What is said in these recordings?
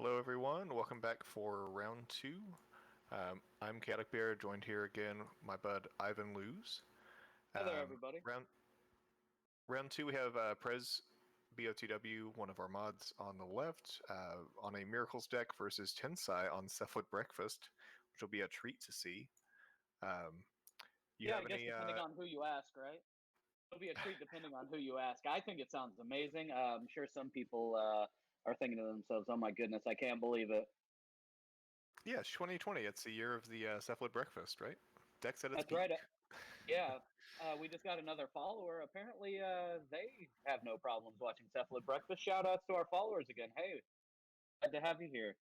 Hello, everyone. Welcome back for round two. I'm Chaotic Bear, joined here again my bud Ivan Luz. Hi there, everybody. Round two, we have Prez BOTW, one of our mods, on the left, on a Miracles deck versus Tensai on Cephalid Breakfast, which will be a treat to see. I guess depending on who you ask, right? It'll be a treat depending on who you ask. I think it sounds amazing. I'm sure some people are thinking to themselves, "Oh my goodness, I can't believe it." Yeah, it's 2020. It's the year of the Cephalid Breakfast, right? Deck's at its That's peak. right. Yeah, we just got another follower. Apparently, they have no problems watching Cephalid Breakfast. Shout outs to our followers again. Hey, glad to have you here.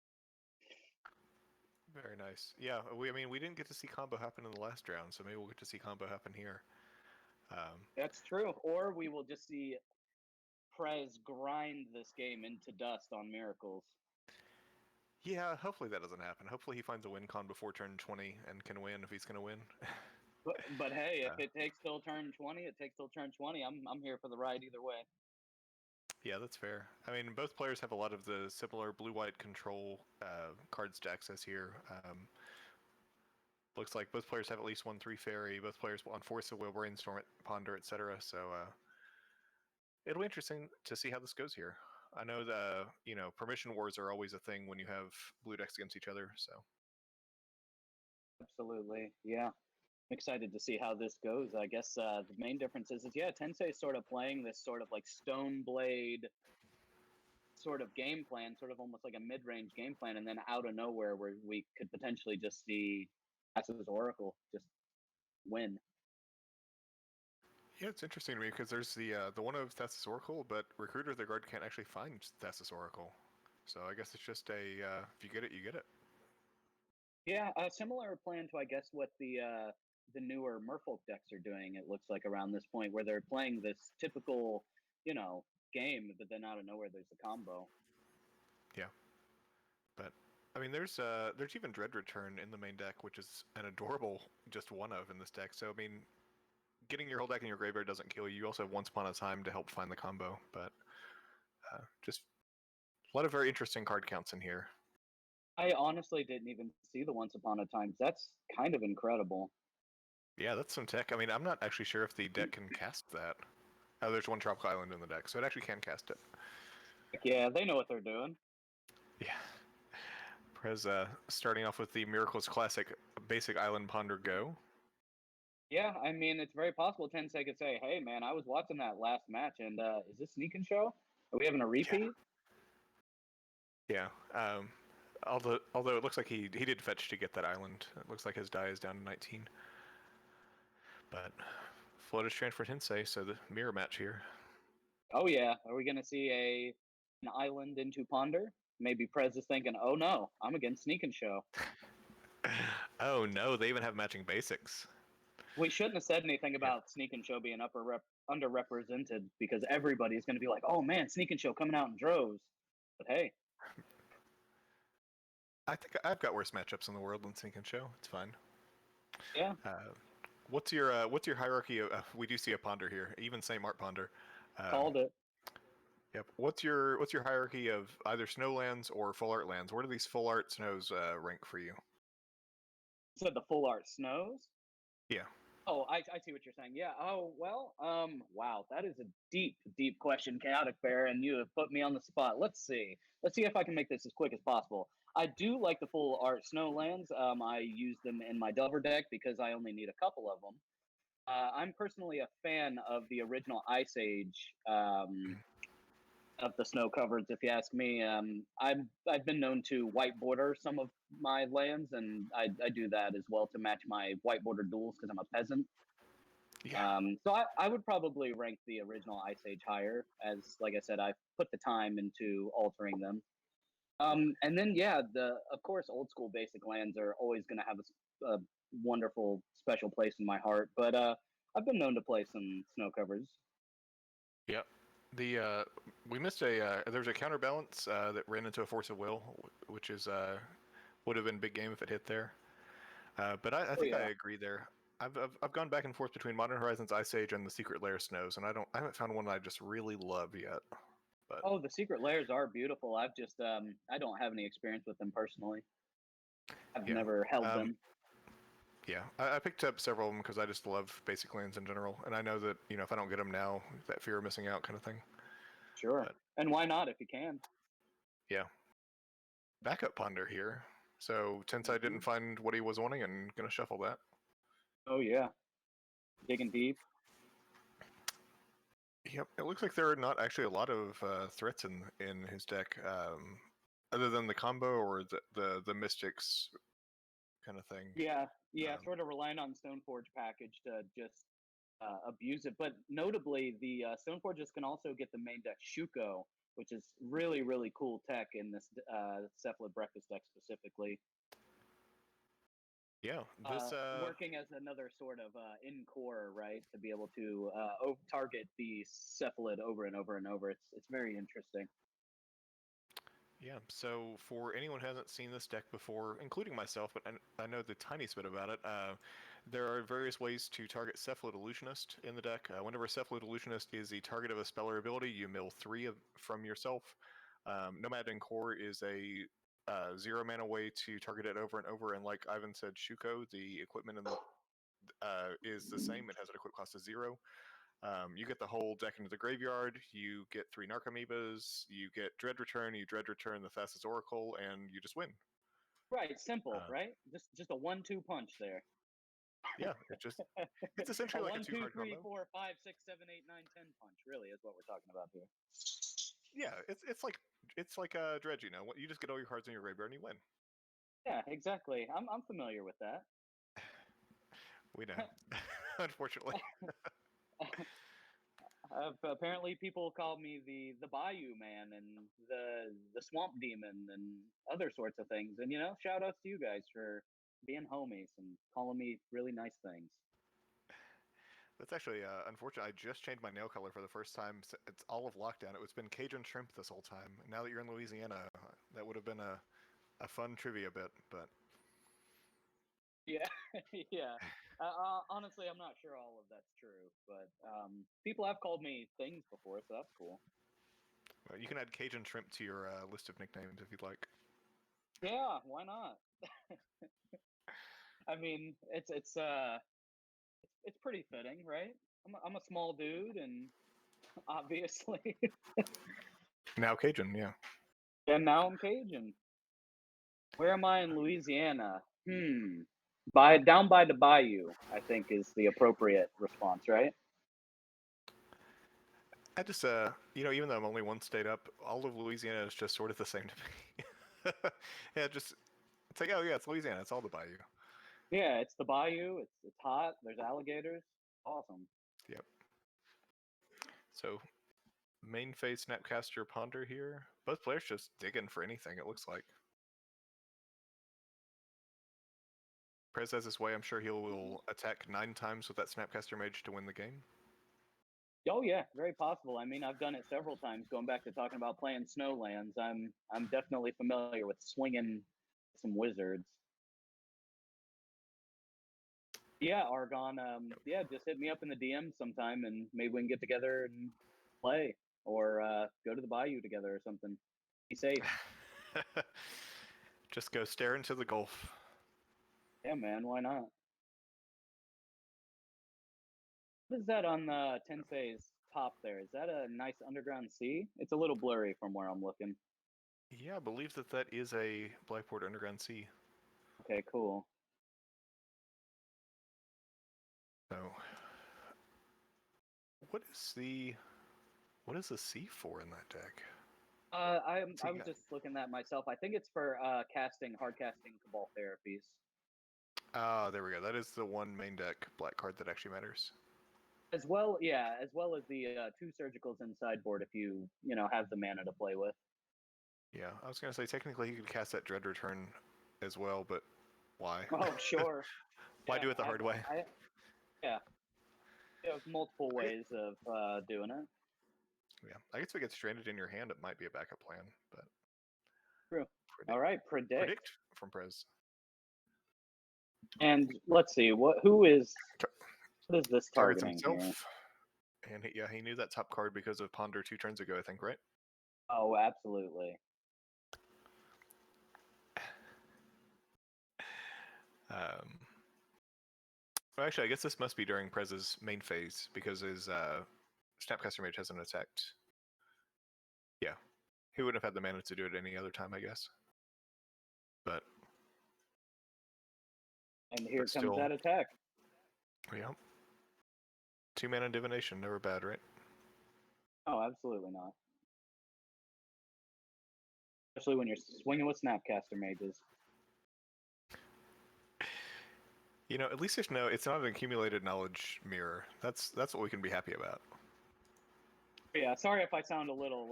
Very nice. Yeah, we didn't get to see combo happen in the last round, so maybe we'll get to see combo happen here. That's true. Or we will just see Prez grind this game into dust on Miracles. Yeah, hopefully that doesn't happen. Hopefully he finds a win con before turn 20 and can win if he's going to win. But hey, if it takes till turn 20, it takes till turn 20. I'm here for the ride either way. Yeah, that's fair. I mean, both players have a lot of the similar blue-white control card stacks as here. Looks like both players have at least 1/3 fairy. Both players on Force of Will, Brainstorm, Ponder, etc. So it'll be interesting to see how this goes here. I know the permission wars are always a thing when you have blue decks against each other. So Absolutely, yeah. I'm excited to see how this goes. I guess the main difference is Tensei is sort of playing this sort of like Stone Blade sort of game plan, sort of almost like a mid-range game plan, and then out of nowhere, where we could potentially just see Thassa's Oracle just win. yeah, it's interesting to me because there's the one of Thassa's Oracle, but Recruiter of the Guard can't actually find Thassa's Oracle. So I guess it's just a if you get it, you get it. Yeah, a similar plan to I guess what the newer Merfolk decks are doing. It looks like around this point where they're playing this typical, game, but then out of nowhere there's a combo. Yeah, but I mean, there's even Dread Return in the main deck, which is an adorable just one of in this deck. So I mean, getting your whole deck in your graveyard doesn't kill you. You also have Once Upon a Time to help find the combo, but just a lot of very interesting card counts in here. I honestly didn't even see the Once Upon a Times. That's kind of incredible. Yeah, that's some tech. I mean, I'm not actually sure if the deck can cast that. Oh, there's one Tropical Island in the deck, so it actually can cast it. Yeah, they know what they're doing. Yeah. Prez starting off with the Miracles Classic Basic Island Ponder Go. Yeah, I mean, it's very possible Tensei could say, hey, man, I was watching that last match, and is this Sneak and Show? Are we having a repeat? Yeah. Although it looks like he did fetch to get that island. It looks like his die is down to 19. But Flood is transferred Tensei, so the mirror match here. Oh, yeah. Are we going to see an island into Ponder? Maybe Prez is thinking, oh, no, I'm against Sneak and Show. Oh, no, they even have matching basics. We shouldn't have said anything about Sneak and Show being underrepresented because everybody's going to be like, oh, man, Sneak and Show coming out in droves. But hey. I think I've got worse matchups in the world than Sneak and Show. It's fine. Yeah. What's your hierarchy of? We do see a Ponder here, even same art Ponder. Called it. Yep. What's your hierarchy of either snowlands or full art lands? Where do these full art snows rank for you? You said the full art snows? Yeah. Oh, I see what you're saying. Yeah. Oh, well, wow, that is a deep, deep question, Chaotic Bear, and you have put me on the spot. Let's see. Let's see if I can make this as quick as possible. I do like the full art snowlands. I use them in my Delver deck because I only need a couple of them. I'm personally a fan of the original Ice Age of the snow covereds, if you ask me. I've been known to white border some of my lands, and I do that as well to match my white border duels because I'm a peasant. Yeah. So I would probably rank the original Ice Age higher, as like I said, I've put the time into altering them. And then of course old school basic lands are always going to have a wonderful special place in my heart. But I've been known to play some snow covers. Yep. The we missed a there was a counterbalance that ran into a Force of Will, which is would have been big game if it hit there. But I think I agree there. I've gone back and forth between Modern Horizons Ice Age and the Secret Lair Snows, and I haven't found one that I just really love yet. But Oh, the secret layers are beautiful. I've just I don't have any experience with them personally. I've yeah, never held um, them. yeah, I picked up several of them because I just love basic lands in general, and I know that if I don't get them now, that fear of missing out kind of thing. Sure. But And why not if you can? yeah, backup ponder here. So since I Hmm. didn't find what he was wanting, I'm gonna shuffle that. Oh yeah, digging deep. Yep, it looks like there are not actually a lot of threats in his deck, other than the combo or the mystics kind of thing. Yeah, yeah, Um, sort of relying on Stoneforge package to just abuse it. But notably, the Stoneforges can also get the main deck Shuko, which is really, really cool tech in this Cephalid Breakfast deck specifically. yeah, this Working as another sort of in core, right, to be able to target the Cephalid over and over and over. It's very interesting. yeah. So for anyone who hasn't seen this deck before, including myself, but I know the tiniest bit about it. There are various ways to target Cephalid Illusionist in the deck. Whenever Cephalid Illusionist is the target of a spell or ability, you mill from yourself. Nomad in Core is a 0 mana way to target it over and over, and like Ivan said, Shuko, the equipment in the is the same. It has an equip cost of 0. You get the whole deck into the graveyard. You get 3 Narcomoebas. You get Dread Return. You Dread Return the Thassa's Oracle, and you just win. Right, simple, Uh, right? Just a 1-2 punch there. yeah, it's A essentially like a one, two two, card three, combo. four, five, six, seven, eight, nine, 10 punch. Really, is what we're talking about here. Yeah, it's like a Dredge. You just get all your cards in your graveyard and you win. Yeah, exactly. I'm familiar with that. We know, unfortunately. Apparently, people call me the Bayou Man and the Swamp Demon and other sorts of things. And shout outs to you guys for being homies and calling me really nice things. That's actually unfortunate. I just changed my nail color for the first time. It's all of lockdown. It's been Cajun shrimp this whole time. Now that you're in Louisiana, that would have been a fun trivia bit, but Yeah, yeah. Honestly, I'm not sure all of that's true, but people have called me things before, so that's cool. you can add Cajun shrimp to your list of nicknames if you'd like. Yeah, why not? I mean, it's pretty fitting, right? I'm a small dude, and obviously, Now Cajun, yeah. and now I'm Cajun. Where am I in Louisiana? By down by the bayou, I think is the appropriate response, right? I just, even though I'm only one state up, all of Louisiana is just sort of the same to me. Yeah, it's like, oh yeah, it's Louisiana. It's all the bayou. Yeah, it's the bayou. It's hot. There's alligators. Awesome. Yep. So main phase Snapcaster Ponder here. Both players just digging for anything. It looks like Prez has his way. I'm sure he will attack 9 times with that Snapcaster Mage to win the game. Oh yeah, very possible. I mean, I've done it several times. Going back to talking about playing Snowlands, I'm definitely familiar with swinging some wizards. Yeah, Argon. Yeah, just hit me up in the DM sometime, and maybe we can get together and play, or go to the bayou together or something. Be safe. Just go stare into the Gulf. Yeah, man. Why not? What is that on the Tensei's top there? Is that a nice underground sea? It's a little blurry from where I'm looking. Yeah, I believe that is a Blackboard Underground Sea. Okay, cool. So, what is the what is the sea for in that deck? I was just looking at myself. I think it's for casting hard casting Cabal therapies. Ah, there we go. That is the one main deck black card that actually matters. As well, yeah, as well as the 2 surgicals in sideboard if you have the mana to play with. Yeah, I was gonna say technically he could cast that Dread Return as well, but why? Oh, sure. Why Yeah, do it the hard way? yeah, you have multiple I guess, ways of doing it. yeah, I guess if it gets stranded in your hand, it might be a backup plan. But True. All predict, right, predict. predict from Prez. And let's see what is this Targets targeting here? himself, and yeah, he knew that top card because of Ponder 2 turns ago, I think, right? Oh, absolutely. Well, actually, I guess this must be during Prez's main phase because his Snapcaster Mage hasn't attacked. Yeah, he wouldn't have had the mana to do it any other time, I guess. But And here comes still, that attack. yeah, 2-mana divination, never bad, right? Oh, absolutely not. Especially when you're swinging with Snapcaster Mages. You know, at least there's no. It's not an accumulated knowledge mirror. That's what we can be happy about. Yeah, sorry if I sound a little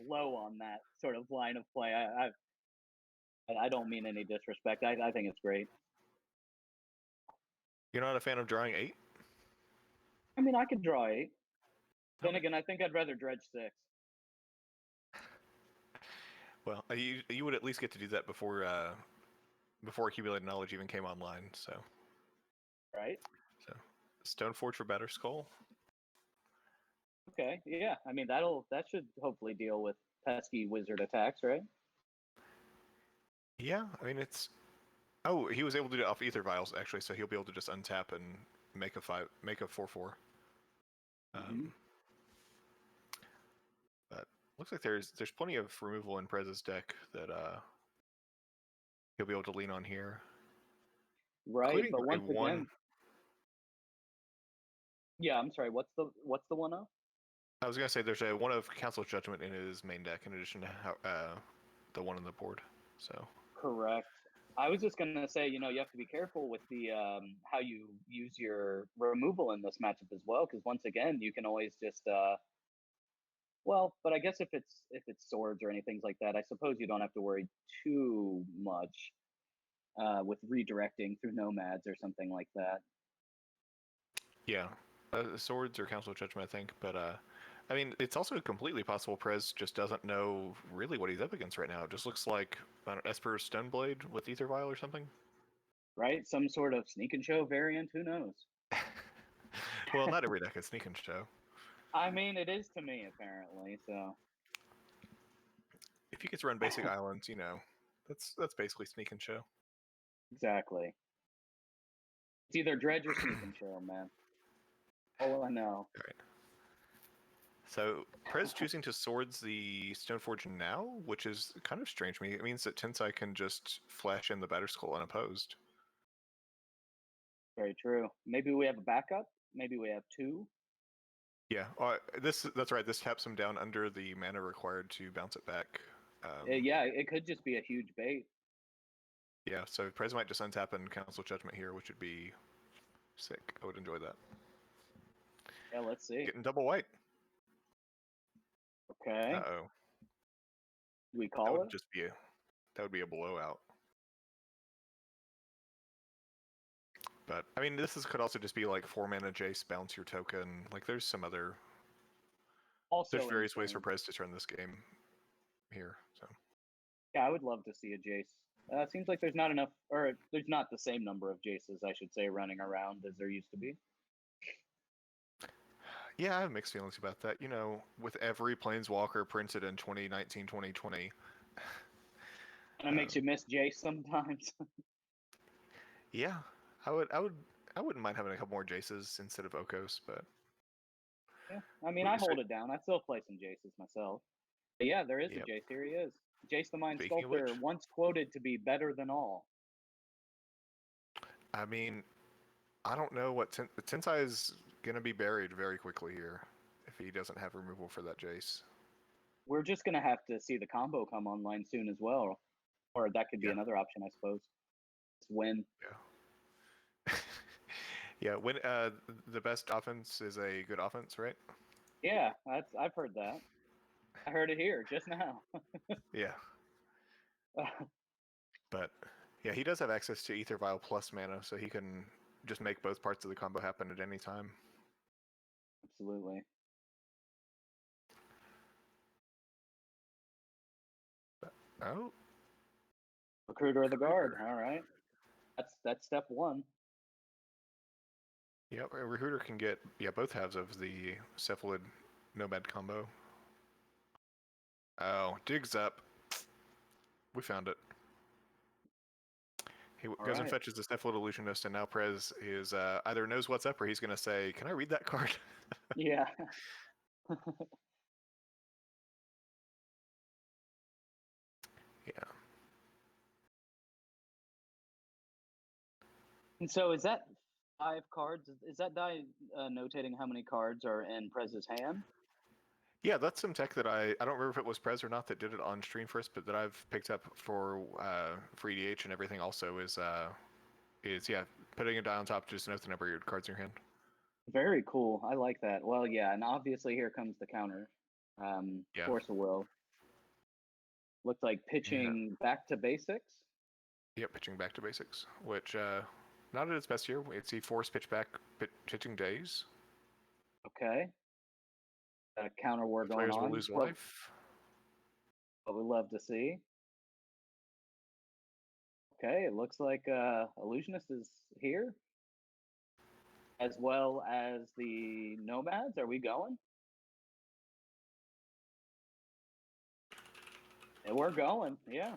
low on that sort of line of play. I don't mean any disrespect. I think it's great. You're not a fan of drawing 8? I mean, I could draw 8. Then Okay. again, I think I'd rather dredge 6. Well, you would at least get to do that before accumulated knowledge even came online. So Right? Stoneforge for Batterskull. Okay. Yeah. I mean, that should hopefully deal with pesky wizard attacks, right? Yeah, I mean it's. Oh, he was able to do it off Ether Vials actually, so he'll be able to just untap and make a 4/4. But looks like there's plenty of removal in Prez's deck that he'll be able to lean on here, Right. including But Grave once again, 1. yeah. I'm sorry. What's the 1-0? I was gonna say there's a 1 of Council's Judgment in his main deck in addition to the 1 on the board. So Correct. I was just gonna say, you have to be careful with the how you use your removal in this matchup as well, because once again, you can always just well, but I guess if it's swords or anything like that, I suppose you don't have to worry too much with redirecting through nomads or something like that. yeah, swords or Council of Judgment, I think. But I mean, it's also completely possible Prez just doesn't know really what he's up against right now. It just looks like an Esper Stoneblade with Ether Vial or something. Right? Some sort of sneak and show variant. Who knows? Well, not every deck is Sneak and Show. I mean, it is to me apparently. So If you get to run basic islands, that's basically Sneak and Show. exactly. It's either dredge or sneak and show, man. All I know. All right. So Prez choosing to swords the Stoneforge now, which is kind of strange to me. It means that Tensai can just flash in the Batterskull unopposed. Very true. Maybe we have a backup. Maybe we have 2. Yeah, that's right. This taps him down under the mana required to bounce it back. Yeah, it could just be a huge bait. Yeah, so Prez might just untap and Council Judgment here, which would be sick. I would enjoy that. Yeah, let's see. Getting double white. Okay. Uh-oh. Do we That call would it? just be a blowout. But I mean, could also just be like 4-mana Jace, bounce your token. Like there's Also various ways for insane. Prez to turn this game here. So Yeah, I would love to see a Jace. Seems like there's not enough, or there's not the same number of Jaces, I should say, running around as there used to be. yeah, I have mixed feelings about that. With every Planeswalker printed in 2019, 2020. And it makes you miss Jace sometimes. Yeah, I wouldn't mind having a couple more Jaces instead of Okos, but Yeah, I mean, I hold it down. I still play some Jaces myself. But yeah, there is a yep. Jace. Here he is. Jace the Mind Speaking of Sculptor, which, once quoted to be better than all. I mean, I don't know what Tensai is gonna be buried very quickly here if he doesn't have removal for that Jace. We're just going to have to see the combo come online soon as well. Or that could be Yeah. another option, I suppose. Just win. Yeah. Yeah. When the best offense is a good offense, right? Yeah, I've heard that. I heard it here just now. Yeah. But yeah, he does have access to Ether Vial plus mana, so he can just make both parts of the combo happen at any time. Absolutely. Oh. Recruiter of the Guard. All right. That's step 1. Yep, a Recruiter can get both halves of the Cephalid Nomad combo. Oh, digs up. We found it. He All goes and right. fetches the Cephalid Illusionist, and now Prez is either knows what's up or he's going to say, "Can I read that card?" Yeah. Yeah. And so is that 5 cards? Is that die notating how many cards are in Prez's hand? Yeah, that's some tech that I don't remember if it was Prez or not that did it on stream first, but that I've picked up for EDH and everything. Also is yeah, putting a die on top just to note the number of your cards in your hand. Very cool. I like that. Well, yeah, and obviously here comes the counter. Yeah. Force of Will. Looks like Yeah. pitching back to basics. Yep, pitching back to basics, which not at its best here. It's the force pitch back pitching days. Okay. A counter war going Players will on. lose life. What we love to see. Okay, it looks like Illusionist is here, as well as the Nomads. Are we going? Yeah, we're going, yeah.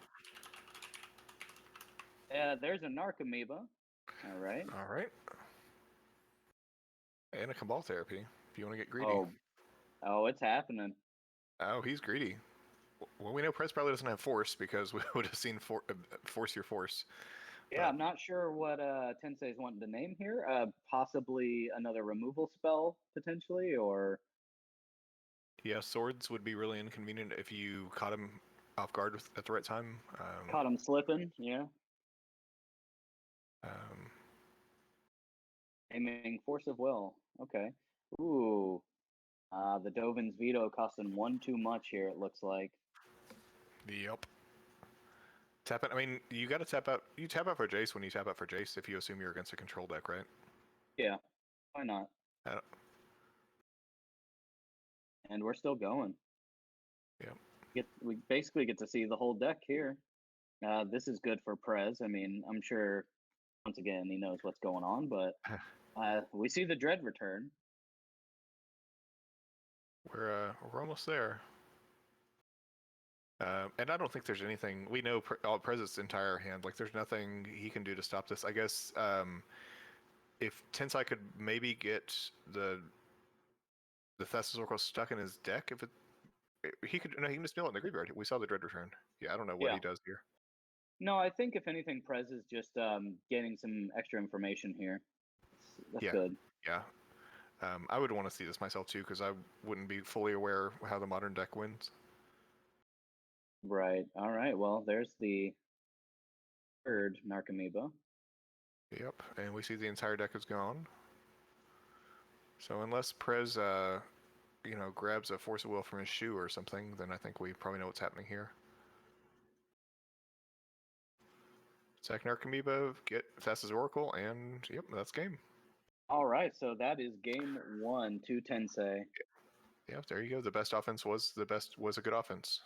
There's a Narcomoeba. All right. All right. And a Cabal Therapy, if you want to get greedy. Oh, it's happening. Oh, he's greedy. Well, we know Prez probably doesn't have force because we would have seen force your force. Yeah, I'm not sure what Tensei's wanting to name here. Possibly another removal spell, potentially, or... Yeah, swords would be really inconvenient if you caught him off guard at the right time. Caught him slipping, yeah. Um, Aiming Force of Will. Okay. Ooh. The Dovin's Veto costing 1 too much here, it looks like. yep. Tap it. I mean, you got to tap out. You tap out for Jace when you tap out for Jace if you assume you're against a control deck, right? Yeah, why not? And we're still going. Yep. We basically get to see the whole deck here. This is good for Prez. I mean, I'm sure, once again, he knows what's going on, but we see the Dread return. We're almost there. And I don't think there's anything we know. Prez's entire hand, like there's nothing he can do to stop this. I guess if Tensei could maybe get the Thessal's Oracle stuck in his deck, if it he can just mill it in the graveyard. We saw the Dread return. Yeah, I don't know what Yeah. he does here. No, I think if anything, Prez is just getting some extra information here. That's good. Yeah. I would want to see this myself too, because I wouldn't be fully aware how the modern deck wins. Right. All right. Well, there's the third Narcomoeba. Yep, and we see the entire deck is gone. So unless Prez, grabs a Force of Will from his shoe or something, then I think we probably know what's happening here. Sack Narcomoeba, get Thassa's Oracle, and yep, that's game. All right, so that is game 1 to Tensei. Yep, there you go. The best offense was a good offense.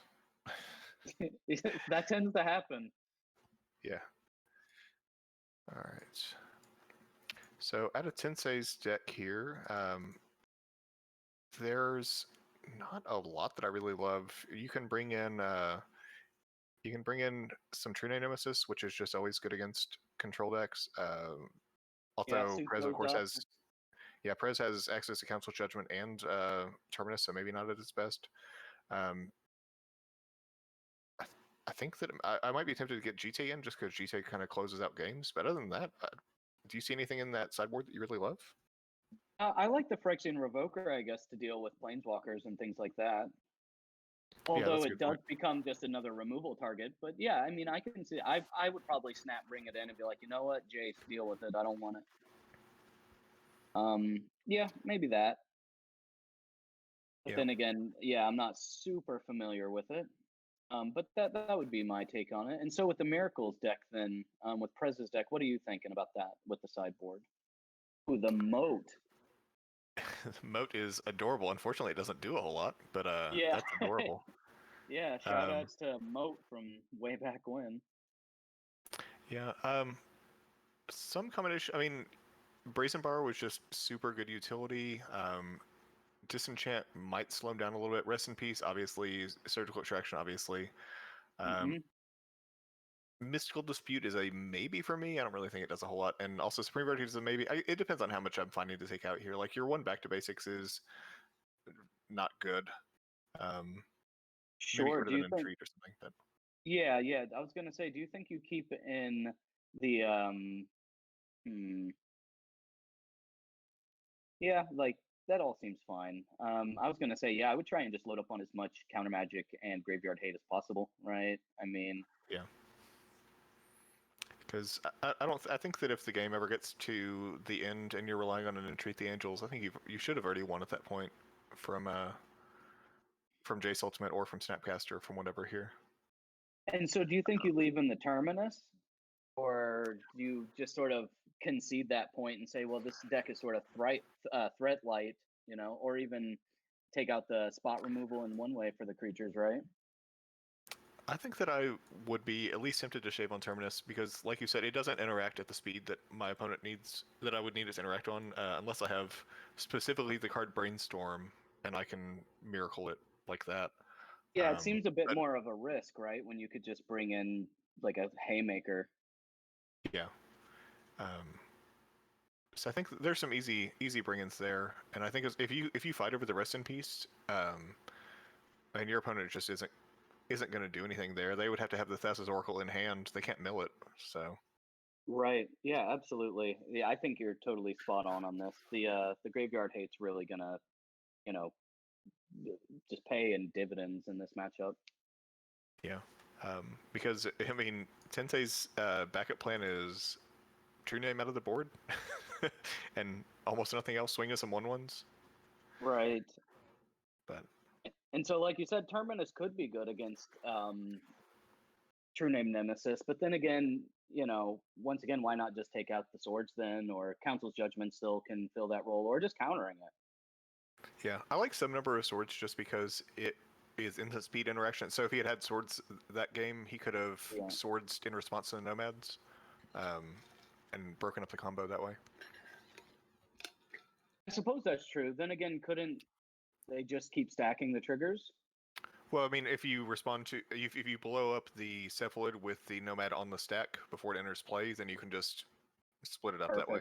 That tends to happen. Yeah. All right. So out of Tensei's deck here, there's not a lot that I really love. You can bring in some True Nemesis, which is just always good against control decks. Although Prez of course has Prez has access to Council Judgment and Terminus, so maybe not at its best. I think that I might be tempted to get GT in just because GT kind of closes out games. But other than that, do you see anything in that sideboard that you really love? I like the Phyrexian Revoker, I guess, to deal with Planeswalkers and things like that. Although it does become just another removal target. But yeah, I mean, I can see. I would probably snap bring it in and be like, you know what, Jace, deal with it. I don't want it. Yeah, maybe that. But then again, yeah, I'm not super familiar with it. But that would be my take on it. And so with the Miracles deck, then with Prez's deck, what are you thinking about that with the sideboard? Ooh, the Moat. The Moat is adorable. Unfortunately, it doesn't do a whole lot, but yeah, that's adorable. Yeah, shout outs to Moat from way back when. Yeah, some combination. I mean, Brazen Bar was just super good utility. Disenchant might slow him down a little bit. Rest in Peace, obviously. Surgical Extraction, obviously. Mm-hmm. Mystical Dispute is a maybe for me. I don't really think it does a whole lot. And also Supreme Verdict is a maybe. It depends on how much I'm finding to take out here. Like your one back to basics is not good. Maybe get Sure. rid of Do an you think? Entreat or something. But Yeah, yeah. I was gonna say, do you think you keep in the hmm, yeah, like that all seems fine. I was gonna say, yeah, I would try and just load up on as much counter magic and graveyard hate as possible, right? I mean, yeah. Because I don't. I think that if the game ever gets to the end and you're relying on an Entreat the Angels, I think you should have already won at that point from Jace Ultimate or from Snapcaster from whatever here. and so do you think you leave in the terminus, or do you just sort of concede that point and say, well, this deck is sort of threat light, you know, or even take out the spot removal in one way for the creatures, right? I think that I would be at least tempted to shave on Terminus because, like you said, it doesn't interact at the speed that my opponent needs, that I would need it to interact on, unless I have specifically the card Brainstorm and I can miracle it like that. Yeah, it seems a bit But more of a risk, right? When you could just bring in like a haymaker. yeah, um, so I think there's some easy bring-ins there, and I think if you fight over the Rest in Peace, and your opponent just isn't going to do anything there, they would have to have the Thassa's Oracle in hand. They can't mill it, so Right. Yeah, absolutely. Yeah, I think you're totally spot on this. The graveyard hate's really gonna, you know, just pay in dividends in this matchup. yeah. Because I mean, Tensei's backup plan is True Name out of the board, and almost nothing else. Swing us some 1/1s, Right. but And so, like you said, Terminus could be good against True Name Nemesis, but then again, you know, once again, why not just take out the swords then, or Council's Judgment still can fill that role, or just countering it. yeah, I like some number of swords just because it is instant speed interaction. So if he had swords that game, he could have Yeah. swords in response to the nomads, um, and broken up the combo that way. I suppose that's true. Then again, couldn't they just keep stacking the triggers? Well, I mean, if you respond to if you blow up the Cephalid with the nomad on the stack before it enters play, then you can just split it up that way.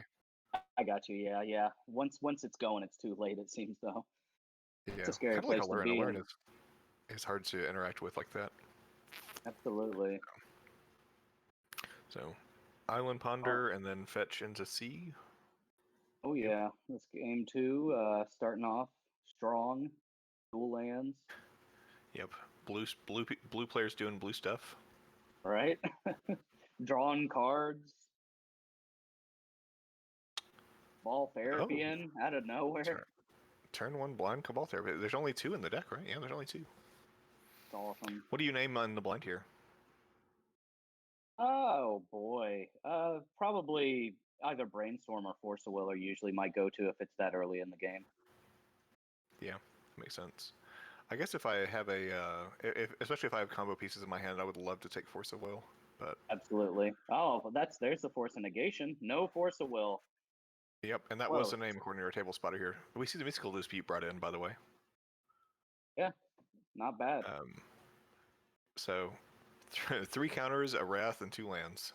Perfect. I got you. Yeah, yeah. Once it's going, it's too late. It seems though. It's Yeah, a scary kind of like place to Allure, and be Allure in. is hard to interact with like that. Absolutely. So, Island Oh, Ponder and then fetch into sea. oh Yep. yeah. This game two, starting off strong, dual lands, Yep. Blue players doing blue stuff. right? Drawing cards, ball therapy Oh, in out of nowhere. turn one blind Cabal Therapy. There's only 2 in the deck, right? Yeah, there's only 2. It's awesome. What do you name on the blind here? Oh boy. Probably either Brainstorm or Force of Will are usually my go-to if it's that early in the game. Yeah, makes sense. I guess if I have especially if I have combo pieces in my hand, I would love to take Force of Will, but Absolutely. Oh, well, there's the Force of Negation. No Force of Will. yep, and that was Whoa. the name according to our table spotter here. We see the Mystical Dispute brought in, by the way. Yeah, not bad. Um, so 3 counters, a Wrath, and 2 lands.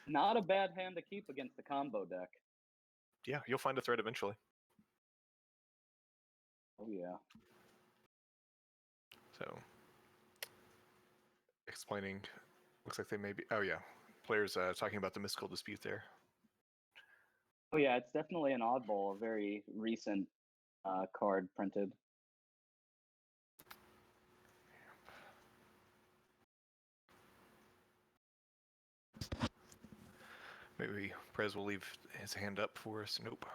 Not a bad hand to keep against the combo deck. Yeah, you'll find a thread eventually. Oh yeah. So explaining, looks like they may be. Oh yeah, players talking about the Mystical Dispute there. Oh yeah, it's definitely an oddball, a very recent card printed. Maybe Prez will leave his hand up for us. Nope.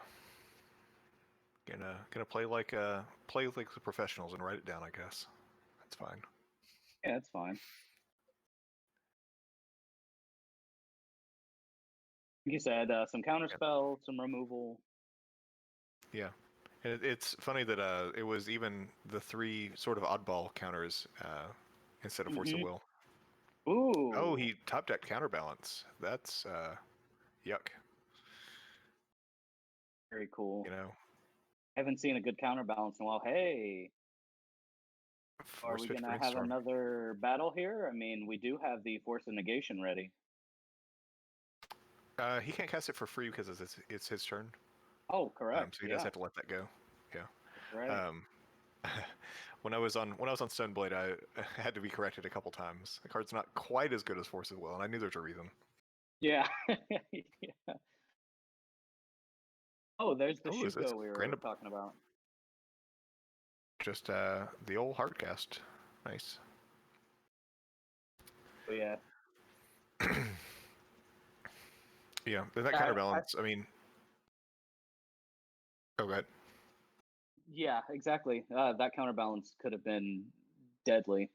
Gonna play like the professionals and write it down. I guess that's fine. Yeah, it's fine. Like you said, some counter Yeah. spell, some removal. Yeah. And it's funny that it was even the 3 sort of oddball counters instead of Force of Hmm. Will. Oh, Ooh, he top decked counterbalance. That's yuck. very cool. You know. I haven't seen a good counterbalance in a while. Hey, are Force we Pitch gonna have Brainstorm. another battle here? I mean, we do have the Force of Negation ready. He can't cast it for free because it's his turn. Oh, correct. So he does Yeah, have to let that go. Yeah. that's right. Um, when I was on Stoneblade, I had to be corrected a couple times. The card's not quite as good as Force of Will, and I knew there's a reason. Yeah. Yeah. Oh, there's the Oh, is this Shuko we were Grand? talking about. Just the old hardcast. Nice. Oh, yeah. Yeah, that I, counterbalance. I mean, oh, god. yeah, exactly. That counterbalance could have been deadly.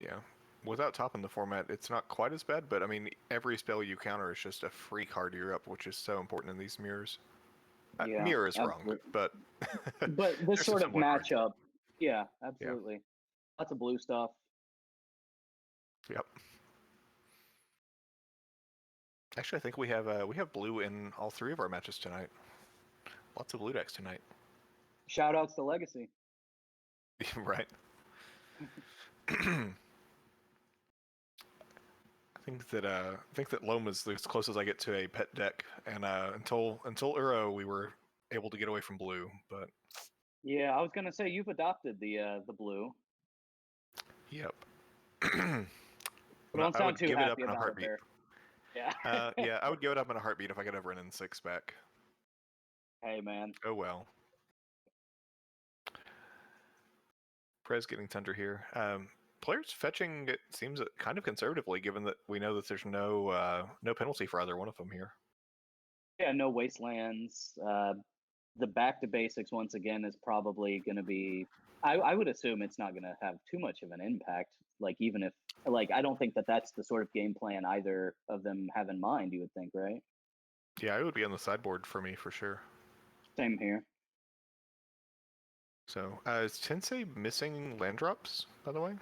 Yeah. Without topping the format, it's not quite as bad, but I mean, every spell you counter is just a free card you're up, which is so important in these mirrors. Yeah, Mirror is wrong, absolutely. but But this there's some sort of similar cards. matchup, yeah, Yeah. absolutely. Lots of blue stuff. Yep. Actually, I think we have blue in all three of our matches tonight. Lots of blue decks tonight. Shout outs to Legacy. Right. I think that Loam is as close as I get to a pet deck, and until Uro, we were able to get away from blue, but Yeah, I was gonna say you've adopted the blue. yep. Don't I sound would too give it up happy in a about it heartbeat. there. Yeah. Yeah, I would give it up in a heartbeat if I could have an N6 back. Hey man. Oh well. Prez getting Tundra here. Players fetching, it seems kind of conservatively, given that we know that there's no penalty for either one of them here. Yeah, no wastelands. The back to basics once again is probably gonna be I would assume it's not gonna have too much of an impact. Like even if like I don't think that that's the sort of game plan either of them have in mind, you would think, right? Yeah, it would be on the sideboard for me for sure. Same here. So, is Tensei missing land drops, by the way?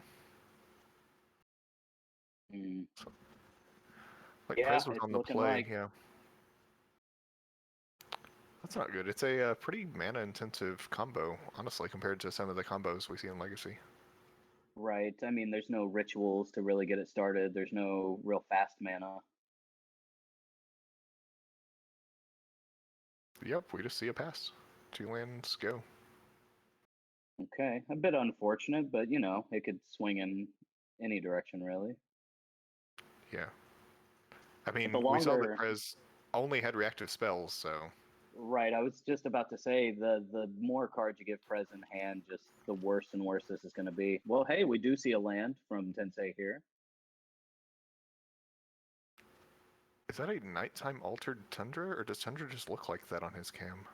Mm. Like Yeah, Prez was it's on the looking play, like yeah. That's not good. It's a pretty mana intensive combo, honestly, compared to some of the combos we see in Legacy. right. I mean, there's no rituals to really get it started. There's no real fast mana. Yep, we just see a pass. 2 lands, go. Okay, a bit unfortunate, but you know, it could swing in any direction really. Yeah. I But the mean, we saw that longer, Prez only had reactive spells, so right, I was just about to say the more cards you give Prez in hand, just the worse and worse this is going to be. Well, hey, we do see a land from Tensei here. is that a nighttime altered Tundra, or does Tundra just look like that on his cam?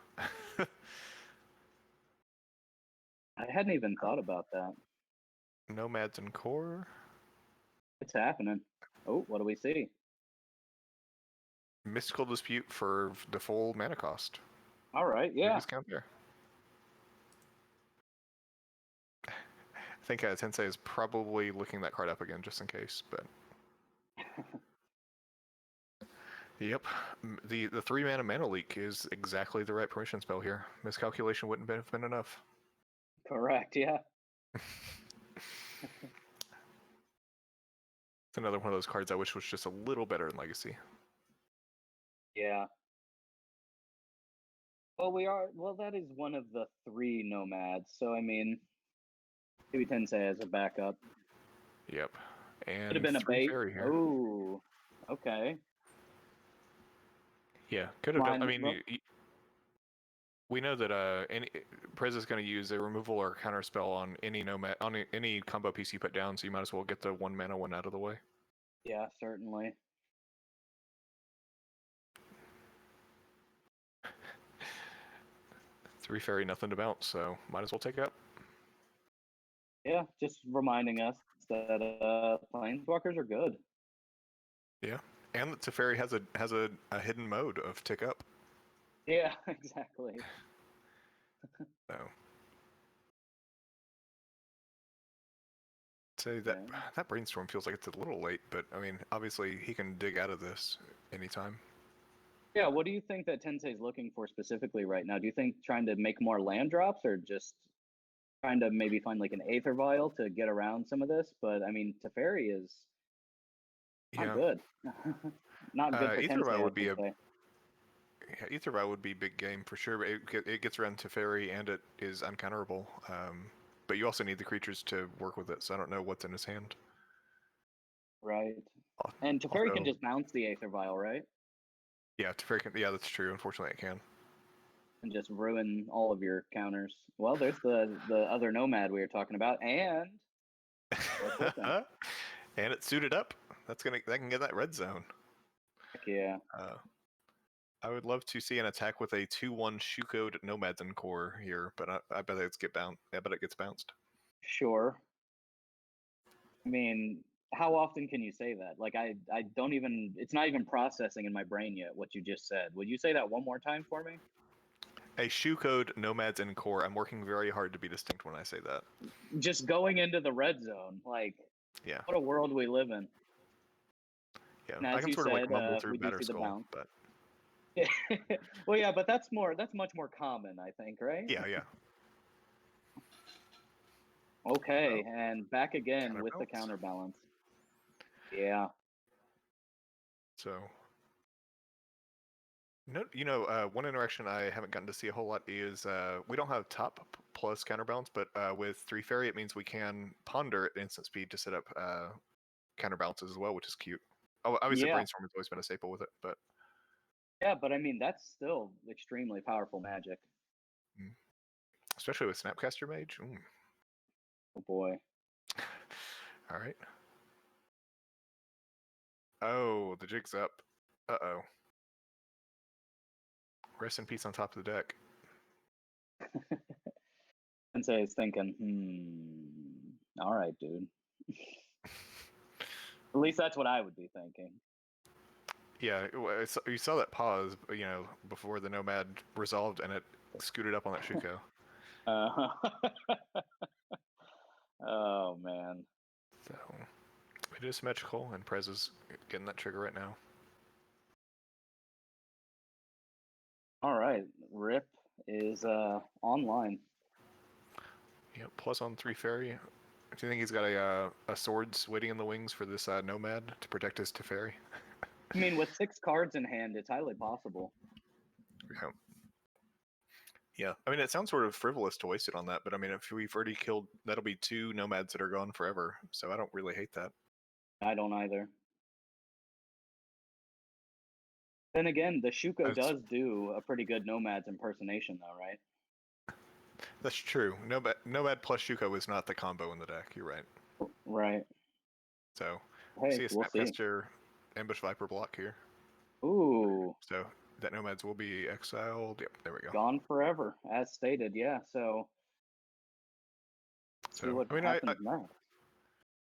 I hadn't even thought about that. Nomads and Core? It's happening. Oh, what do we see? Mystical Dispute for the full mana cost. All right, No yeah. discount there. I think Tensei is probably looking that card up again just in case, but yep, the 3 mana leak is exactly the right permission spell here. Miscalculation wouldn't have been enough. Correct, yeah. It's another one of those cards I wish was just a little better in Legacy. Yeah. Well, that is one of the 3 nomads. So, I mean, maybe Tensei as a backup. Yep, Could have and been a 3 bait. fairy here. Oh, okay. Yeah, could have done. I Mine, mean, well, we know that Prez is going to use a removal or counter spell on any nomad on any combo piece you put down, so you might as well get the 1 mana one out of the way. yeah, certainly. 3 fairy, nothing to bounce, so might as well take it up. Yeah, just reminding us that planeswalkers are good. Yeah, and that Teferi has a hidden mode of tick up. Yeah, exactly. So, say that Okay. that brainstorm feels like it's a little late, but I mean, obviously he can dig out of this anytime. Yeah, what do you think that Tensei is looking for specifically right now? Do you think trying to make more land drops or just trying to maybe find like an Aether Vial to get around some of this? But I mean, Teferi is not Yeah. good. Not good for Ether Vial Tensei, I would be should a say. yeah, Ether Vial would be big game for sure. But it gets around Teferi and it is uncounterable. But you also need the creatures to work with it, so I don't know what's in his hand. Right. And Teferi can Also, just bounce the Aether Vial, right? yeah, Teferi can, yeah, that's true. Unfortunately, it can. And just ruin all of your counters. Well, there's the other Nomad we were talking about, and it's working. And it's suited up. That can get that red zone. Heck yeah. I would love to see an attack with a 2/1 Shuko Nomads in core here, but I bet I bet it gets bounced. Sure. I mean, how often can you say that? Like, I don't even, it's not even processing in my brain yet what you just said. Would you say that one more time for me? A Shuko Nomads in core. I'm working very hard to be distinct when I say that. Just going into the red zone. Like, Yeah, what a world we live in. yeah. And I as can you sort of like said, mumble through we do see the Batterskull, bounce. but Well, yeah, but that's much more common, I think, right? yeah. Oh, Okay, and back again with the counterbalance. counterbalance. Yeah. So, no, one interaction I haven't gotten to see a whole lot is we don't have top plus counterbalance, but with 3 fairy, it means we can ponder at instant speed to set up counterbalances as well, which is cute. Oh, obviously, Yeah. brainstorm has always been a staple with it, but Yeah, but I mean, that's still extremely powerful magic. mm, especially with Snapcaster Mage. Oh boy. All right. Oh, the jig's up. Uh-oh. Rest in peace on top of the deck. Sensei is thinking, all right, dude. At least that's what I would be thinking. Yeah, you saw that pause, before the Nomad resolved and it scooted up on that Shuko. Uh, oh man. So it is symmetrical, and Prez is getting that trigger right now. All right, Rip is online. Yep, plus on 3 fairy. Do you think he's got a swords waiting in the wings for this Nomad to protect his Teferi? I mean, with 6 cards in hand, it's highly possible. Yeah. Yeah, I mean, it sounds sort of frivolous to waste it on that, but I mean, if we've already killed, that'll be 2 Nomads that are gone forever, so I don't really hate that. I don't either. Then again, the Shuko That's, does do a pretty good Nomad's impersonation, though, right? that's true. Nomad plus Shuko is not the combo in the deck, you're right. Right. So, Hey, see a we'll see. Snapcaster Ambush Viper block here. Ooh, So, that Nomads will be exiled. Yep, there we go. gone forever, as stated. Yeah. So, see So, what I mean, happens next.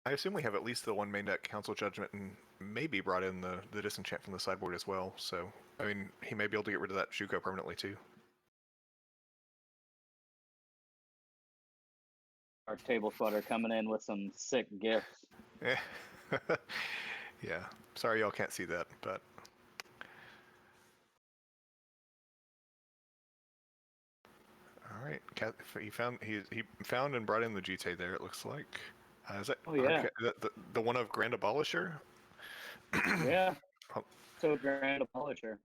I assume we have at least the one main deck Council Judgment and maybe brought in the Disenchant from the sideboard as well. So, I mean, he may be able to get rid of that Shuko permanently too. Our table spotter coming in with some sick gifts. Yeah. Sorry y'all can't see that, but all right. He found and brought in the GT there. It looks like. Is that Oh yeah, the one of Grand Abolisher? yeah. Oh, So Grand Abolisher.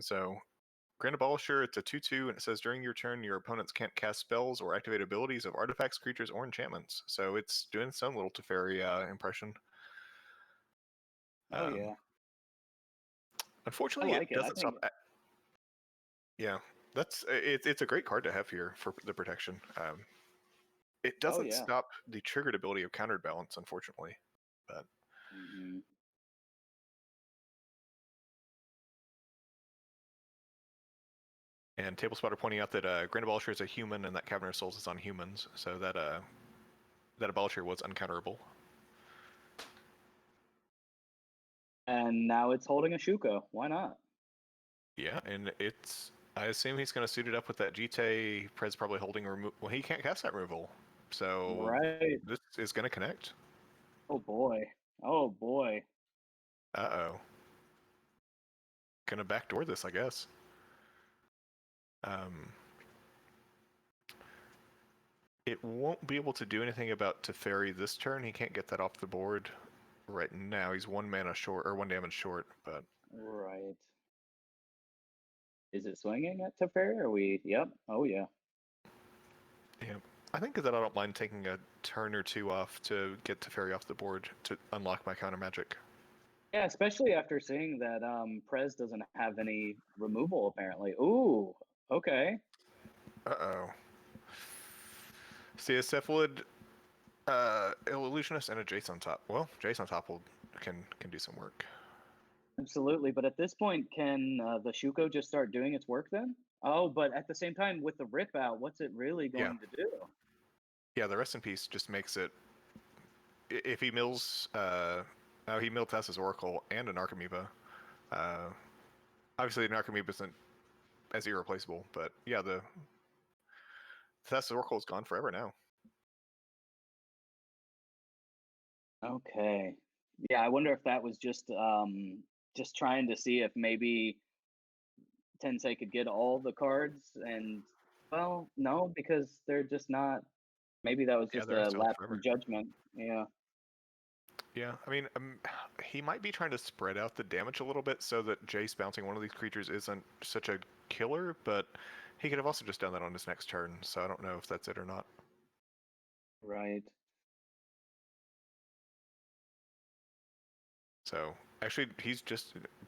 so Grand Abolisher, it's a 2/2, and it says during your turn, your opponents can't cast spells or activate abilities of artifacts, creatures, or enchantments. So it's doing some little Teferi impression. Oh yeah, I Unfortunately, it like it. I doesn't think. stop. Yeah, it's a great card to have here for the protection. It Oh doesn't yeah. stop the triggered ability of countered balance, unfortunately. But Mm-hmm. and Table Spotter pointing out that Grand Abolisher is a human, and that Cavern of Souls is on humans, so that Abolisher was uncounterable. And now it's holding a Shuko. Why not? Yeah, and I assume he's going to suit it up with that GT. Prez probably holding well, he can't cast that removal, so Right. this is going to connect. Oh boy. Oh boy. Uh oh. gonna backdoor this, I guess. It won't be able to do anything about Teferi this turn. He can't get that off the board right now. He's 1 mana short, or 1 damage short, but... Right. Is it swinging at Teferi? Are we... Yep. Oh, yeah. Yeah. I think that I don't mind taking a turn or two off to get Teferi off the board to unlock my counter magic. Yeah, especially after seeing that Prez doesn't have any removal, apparently. Ooh, okay. Uh-oh. See, a Cephalid, Illusionist, and a Jace on top. Well, Jace on top can do some work. Absolutely, but at this point, can the Shuko just start doing its work then? Oh, but at the same time, with the rip out, what's it really going to do? Yeah, the Rest in Peace just makes it... If he mills... now he milled Thassa's Oracle and an Archimeeva. Obviously, an Archimeeva isn't as irreplaceable, but yeah, the Thassa's Oracle is gone forever now. Okay. Yeah, I wonder if that was just trying to see if maybe Tensei could get all the cards, and well, no, because they're just not. Maybe that was just they're a still lapse forever. in judgment. Yeah. Yeah, I mean, he might be trying to spread out the damage a little bit so that Jace bouncing one of these creatures isn't such a killer, but he could have also just done that on his next turn, so I don't know if that's it or not. Right. So, actually,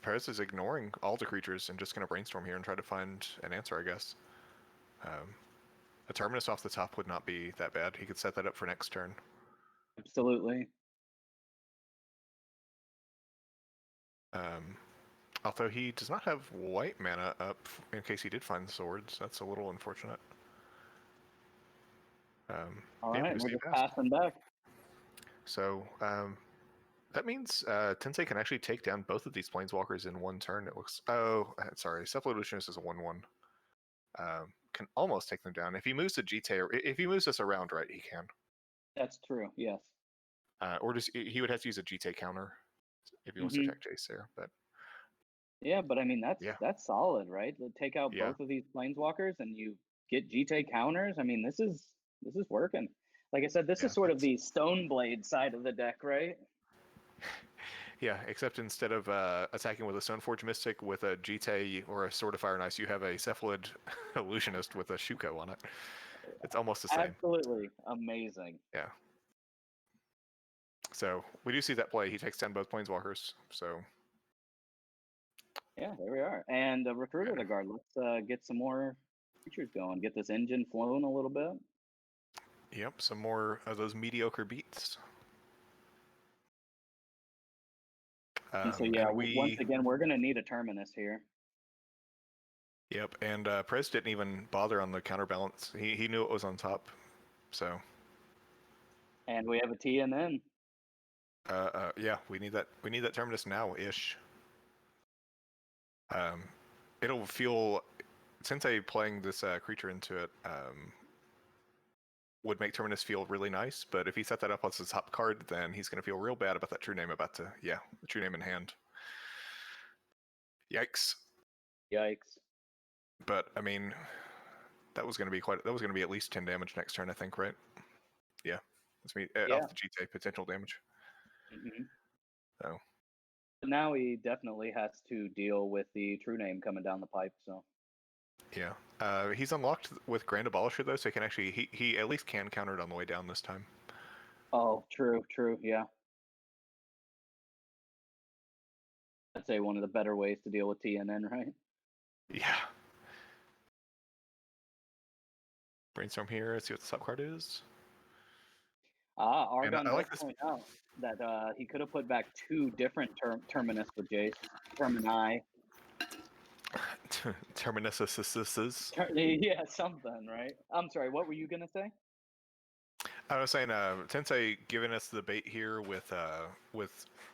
Perez is ignoring all the creatures and just going to brainstorm here and try to find an answer, I guess. A Terminus off the top would not be that bad. He could set that up for next turn. Absolutely. Although he does not have white mana up in case he did find swords. That's a little unfortunate. All yeah, right, we're just passing back. So, that means Tensei can actually take down both of these Planeswalkers in one turn, it looks... Oh, sorry. Cephalid Illusionist is a 1/1. Can almost take them down. If he moves the GT, or if he moves this around right, he can. That's true, yes. Or just he would have to use a GT counter if he wants to attack Jace there, but... Yeah, but I mean, that's solid, right? Take out Yeah. both of these Planeswalkers and you get GT counters. I mean, this is working. Like I said, this is sort of the Stoneblade side of the deck, right? Yeah, except instead of attacking with a Stoneforge Mystic with a GT or a Sword of Fire and Ice, you have a Cephalid Illusionist with a Shuko on it. It's almost the same. Absolutely amazing. Yeah. So we do see that play. He takes down both Planeswalkers. So. Yeah, there we are. And Recruiter the Guard. Let's get some more creatures going. Get this engine flowing a little bit. Yep, some more of those mediocre beats. And so yeah, once again, we're going to need a Terminus here. Yep, and Prez didn't even bother on the counterbalance. He knew it was on top, so. And we have a TNN. Yeah, we need that Terminus now-ish. It'll feel, Sensei playing this creature into it would make Terminus feel really nice, but if he set that up as his top card, then he's going to feel real bad about that True Name the True Name in hand. Yikes. Yikes. But, I mean, that was going to be at least 10 damage next turn, I think, right? Yeah. That's me, off the GT potential damage. So. Now he definitely has to deal with the True Name coming down the pipe, so. Yeah. He's unlocked with Grand Abolisher, though, so he can actually, he at least can counter it on the way down this time. Oh, true, yeah. I'd say one of the better ways to deal with TNN, right? Yeah. Brainstorm here, let's see what the top card is. Argon does point out that he could have put back 2 different Terminus with Jace. Termini. Terminuses. Yeah, something, right? I'm sorry, what were you going to say? I was saying, Tensei giving us the bait here with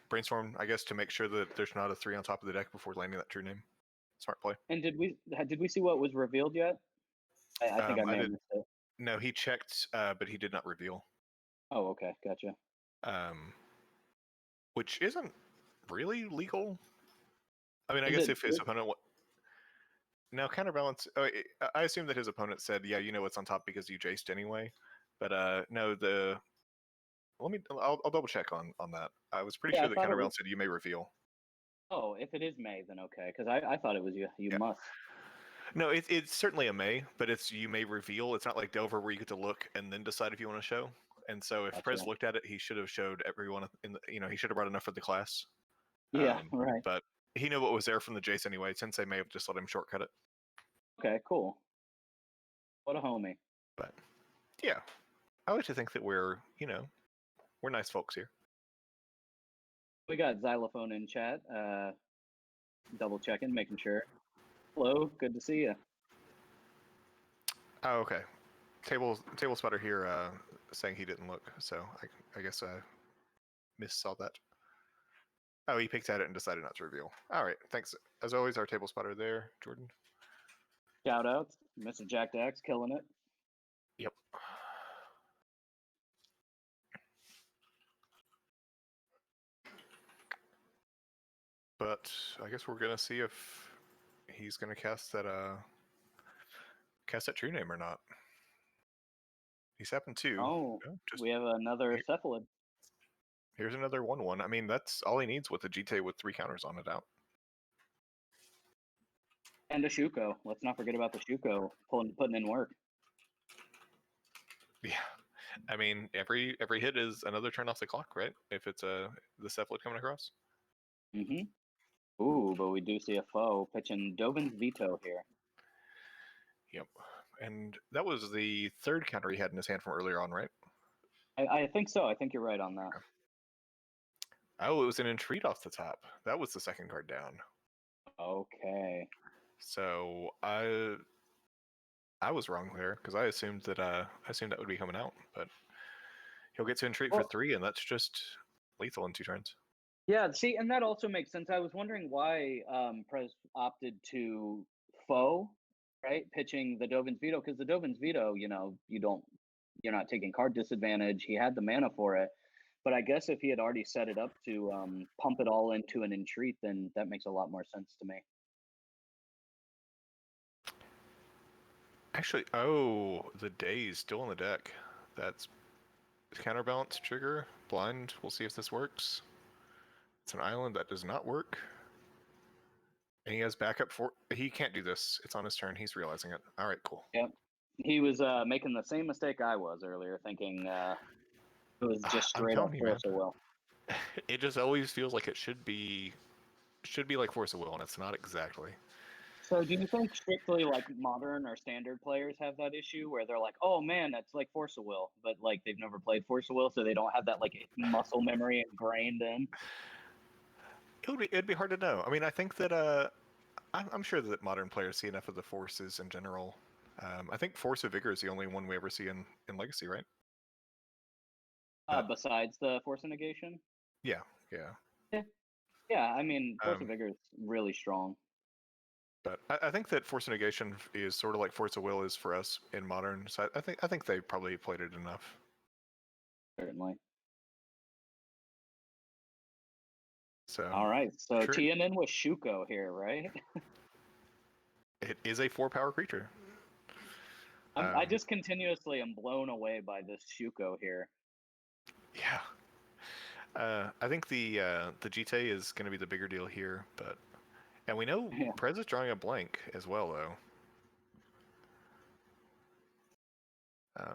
Brainstorm, I guess, to make sure that there's not a 3 on top of the deck before landing that True Name. Smart play. And did we see what was revealed yet? I think I may have missed it. No, he checked, but he did not reveal. Oh, okay, gotcha. Which isn't really legal. I mean, I Is guess it? if his opponent now counterbalance. Oh, I assume that his opponent said, "Yeah, you know what's on top because you jaced anyway." But no, I'll double check on that. I was pretty Yeah, sure I that thought it was. counterbalance said you may reveal. Oh, if it is May, then okay, because I thought it was you. You Yeah. must. No, it's certainly a may, but it's you may reveal. It's not like Delver where you get to look and then decide if you want to show. And so if Prez Gotcha. looked at it, he should have showed everyone in the, he should have brought enough for the class. Yeah. Right. But he knew what was there from the Jace anyway. Sensei may have just let him shortcut it. Okay. Cool. What a homie. But yeah, I like to think that we're nice folks here. We got Xylophone in chat. Double checking, making sure. Hello. Good to see you. Oh, okay. Table spotter here saying he didn't look, so I guess I missaw that. Oh, he picked at it and decided not to reveal. All right, thanks. As always, our table spotter there, Jordan. Shout outs, Mr. Jack Dax, killing it. Yep. But I guess we're gonna see if he's gonna cast that true name or not. He's happened to. Oh, Just we have another Cephalid. here's another 1/1. I mean, that's all he needs with a GT with 3 counters on it out. And a Shuko. Let's not forget about the Shuko putting in work. Yeah. I mean, every hit is another turn off the clock, right? If it's the Cephalid coming across. Mm-hmm. Ooh, but we do see a foe pitching Dovin's Veto here. Yep. And that was the 3rd counter he had in his hand from earlier on, right? I think so. I think you're right on that. Oh, it was an entreat off the top. That was the 2nd card down. Okay. So I was wrong there because I assumed that would be coming out, but he'll get to entreat for 3, and that's just lethal in 2 turns. Yeah, see, and that also makes sense. I was wondering why Prez opted to foe, right, pitching the Dovin's Veto, because the Dovin's Veto, you're not taking card disadvantage. He had the mana for it, but I guess if he had already set it up to pump it all into an entreat, then that makes a lot more sense to me. Actually, oh, the Daze still on the deck. That's counterbalance trigger blind. We'll see if this works. It's an island that does not work. And he has backup for. He can't do this. It's on his turn. He's realizing it. All right, cool. Yep. He was making the same mistake I was earlier, thinking it was just I'm straight up telling you, man. Force of Will. It just always feels like it should be like Force of Will, and it's not exactly. So do you think strictly like modern or standard players have that issue where they're like, oh man, that's like Force of Will, but like they've never played Force of Will, so they don't have that like muscle memory ingrained in? It'd be hard to know. I mean, I think that I'm sure that modern players see enough of the forces in general. I think Force of Vigor is the only one we ever see in Legacy, right? Besides the Force of Negation? Yeah. Yeah, I mean, Force of Vigor is really strong. But I think that Force of Negation is sort of like Force of Will is for us in modern. So I think they probably played it enough. Certainly. So all right, so sure. TNN with Shuko here, right? It is a 4-power creature. I just continuously am blown away by this Shuko here. Yeah. I think the GT is going to be the bigger deal here, and we know Prez is drawing a blank as well, though.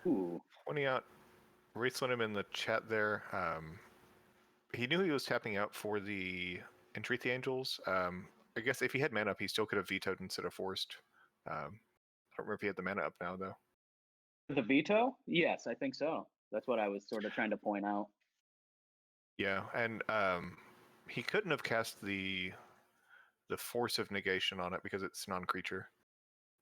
Ooh. Pointing out, Wraithling him in the chat there. He knew he was tapping out for the Entreat the Angels. I guess if he had mana up, he still could have vetoed instead of forced. I don't remember if he had the mana up now, though. The veto? Yes, I think so. That's what I was sort of trying to point out. Yeah, and he couldn't have cast the Force of Negation on it because it's non-creature.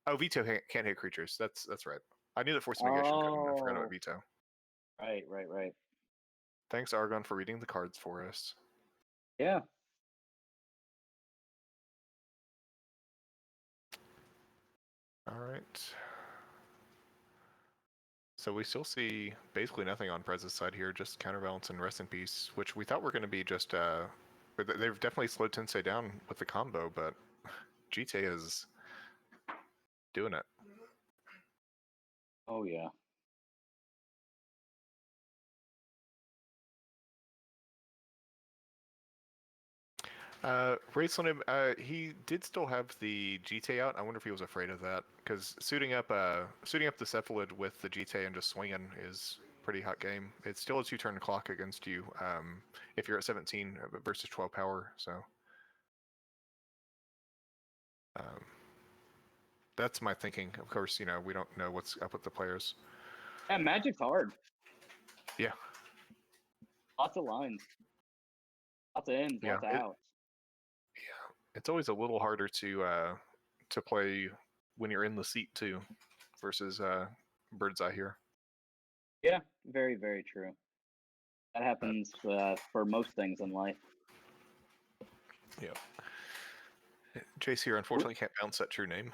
Oh, veto can't hit creatures. That's right. I knew that Force of Negation couldn't. I forgot about veto. Right. Thanks, Argon, for reading the cards for us. Yeah. All right. So we still see basically nothing on Prez's side here, just Counterbalance and Rest in Peace, which we thought were going to be just, they've definitely slowed Tensei down with the combo, but GTA is doing it. Oh yeah. Raceland, he did still have the GTA out. I wonder if he was afraid of that, because suiting up the Cephalid with the GTA and just swinging is pretty hot game. It's still a 2-turn clock against you if you're at 17 versus 12 power. So that's my thinking. Of course, we don't know what's up with the players. Yeah, Magic's hard. Yeah. Lots of lines. Lots of ins. Yeah. Lots of outs. It's always a little harder to play when you're in the seat too, versus bird's eye here. Yeah, very, very true. That happens for most things in life. Yeah. Jace here unfortunately can't bounce that true name.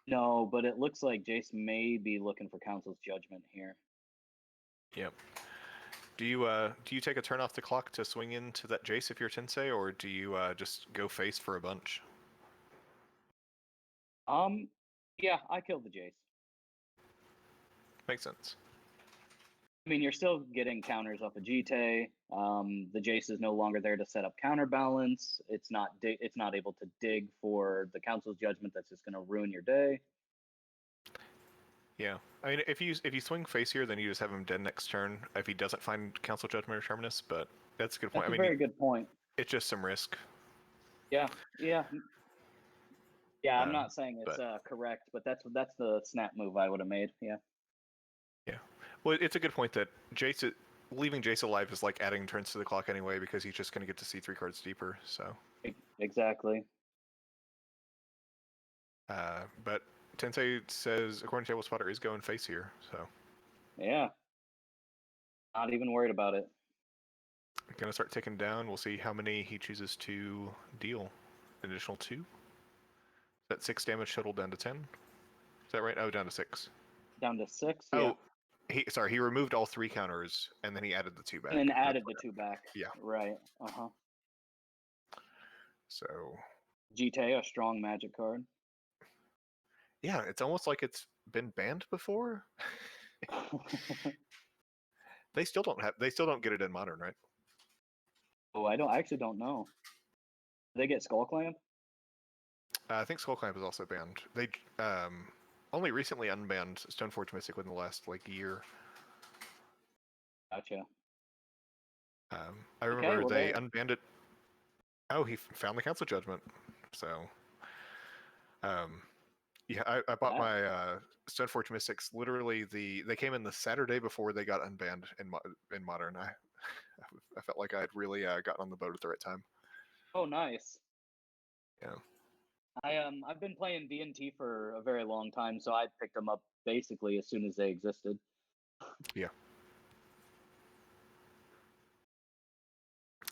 No, but it looks like Jace may be looking for Council's Judgment here. Yep. Do you take a turn off the clock to swing into that Jace if you're Tensei, or do you just go face for a bunch? Yeah, I killed the Jace. Makes sense. I mean, you're still getting counters off of GTA. The Jace is no longer there to set up counterbalance. It's not able to dig for the Council's Judgment. That's just going to ruin your day. Yeah, I mean, if you swing face here, then you just have him dead next turn if he doesn't find Council Judgment or Terminus. But that's a good point. That's a very good point. It's just some risk. Yeah. I'm not saying it's correct, but that's the snap move I would have made. Yeah. Yeah. Well, it's a good point that leaving Jace alive is like adding turns to the clock anyway, because he's just going to get to see 3 cards deeper. So. Exactly. But Tensei says, according to Table Spotter, is going face here. So. Yeah. Not even worried about it. Gonna start ticking down. We'll see how many he chooses to deal. An additional 2. That 6 damage shuttled down to 10. Is that right? Oh, down to 6. Down to 6. Oh, yeah. He removed all 3 counters and then he added the 2 back. And then added the 2 back. Yeah. Right. So. GTA, a strong Magic card. Yeah, it's almost like it's been banned before. They still don't get it in Modern, right? Oh, I actually don't know. Do they get Skull Clamp? I think Skull Clamp is also banned. They only recently unbanned Stoneforge Mystic within the last year. Gotcha. I remember they unbanned it. Oh, he found the Council Judgment. So, yeah, I bought my Stoneforge Mystics. Literally, they came in the Saturday before they got unbanned in Modern. I felt like I had really gotten on the boat at the right time. Oh, nice. Yeah. I've been playing D&T for a very long time, so I picked them up basically as soon as they existed. Yeah.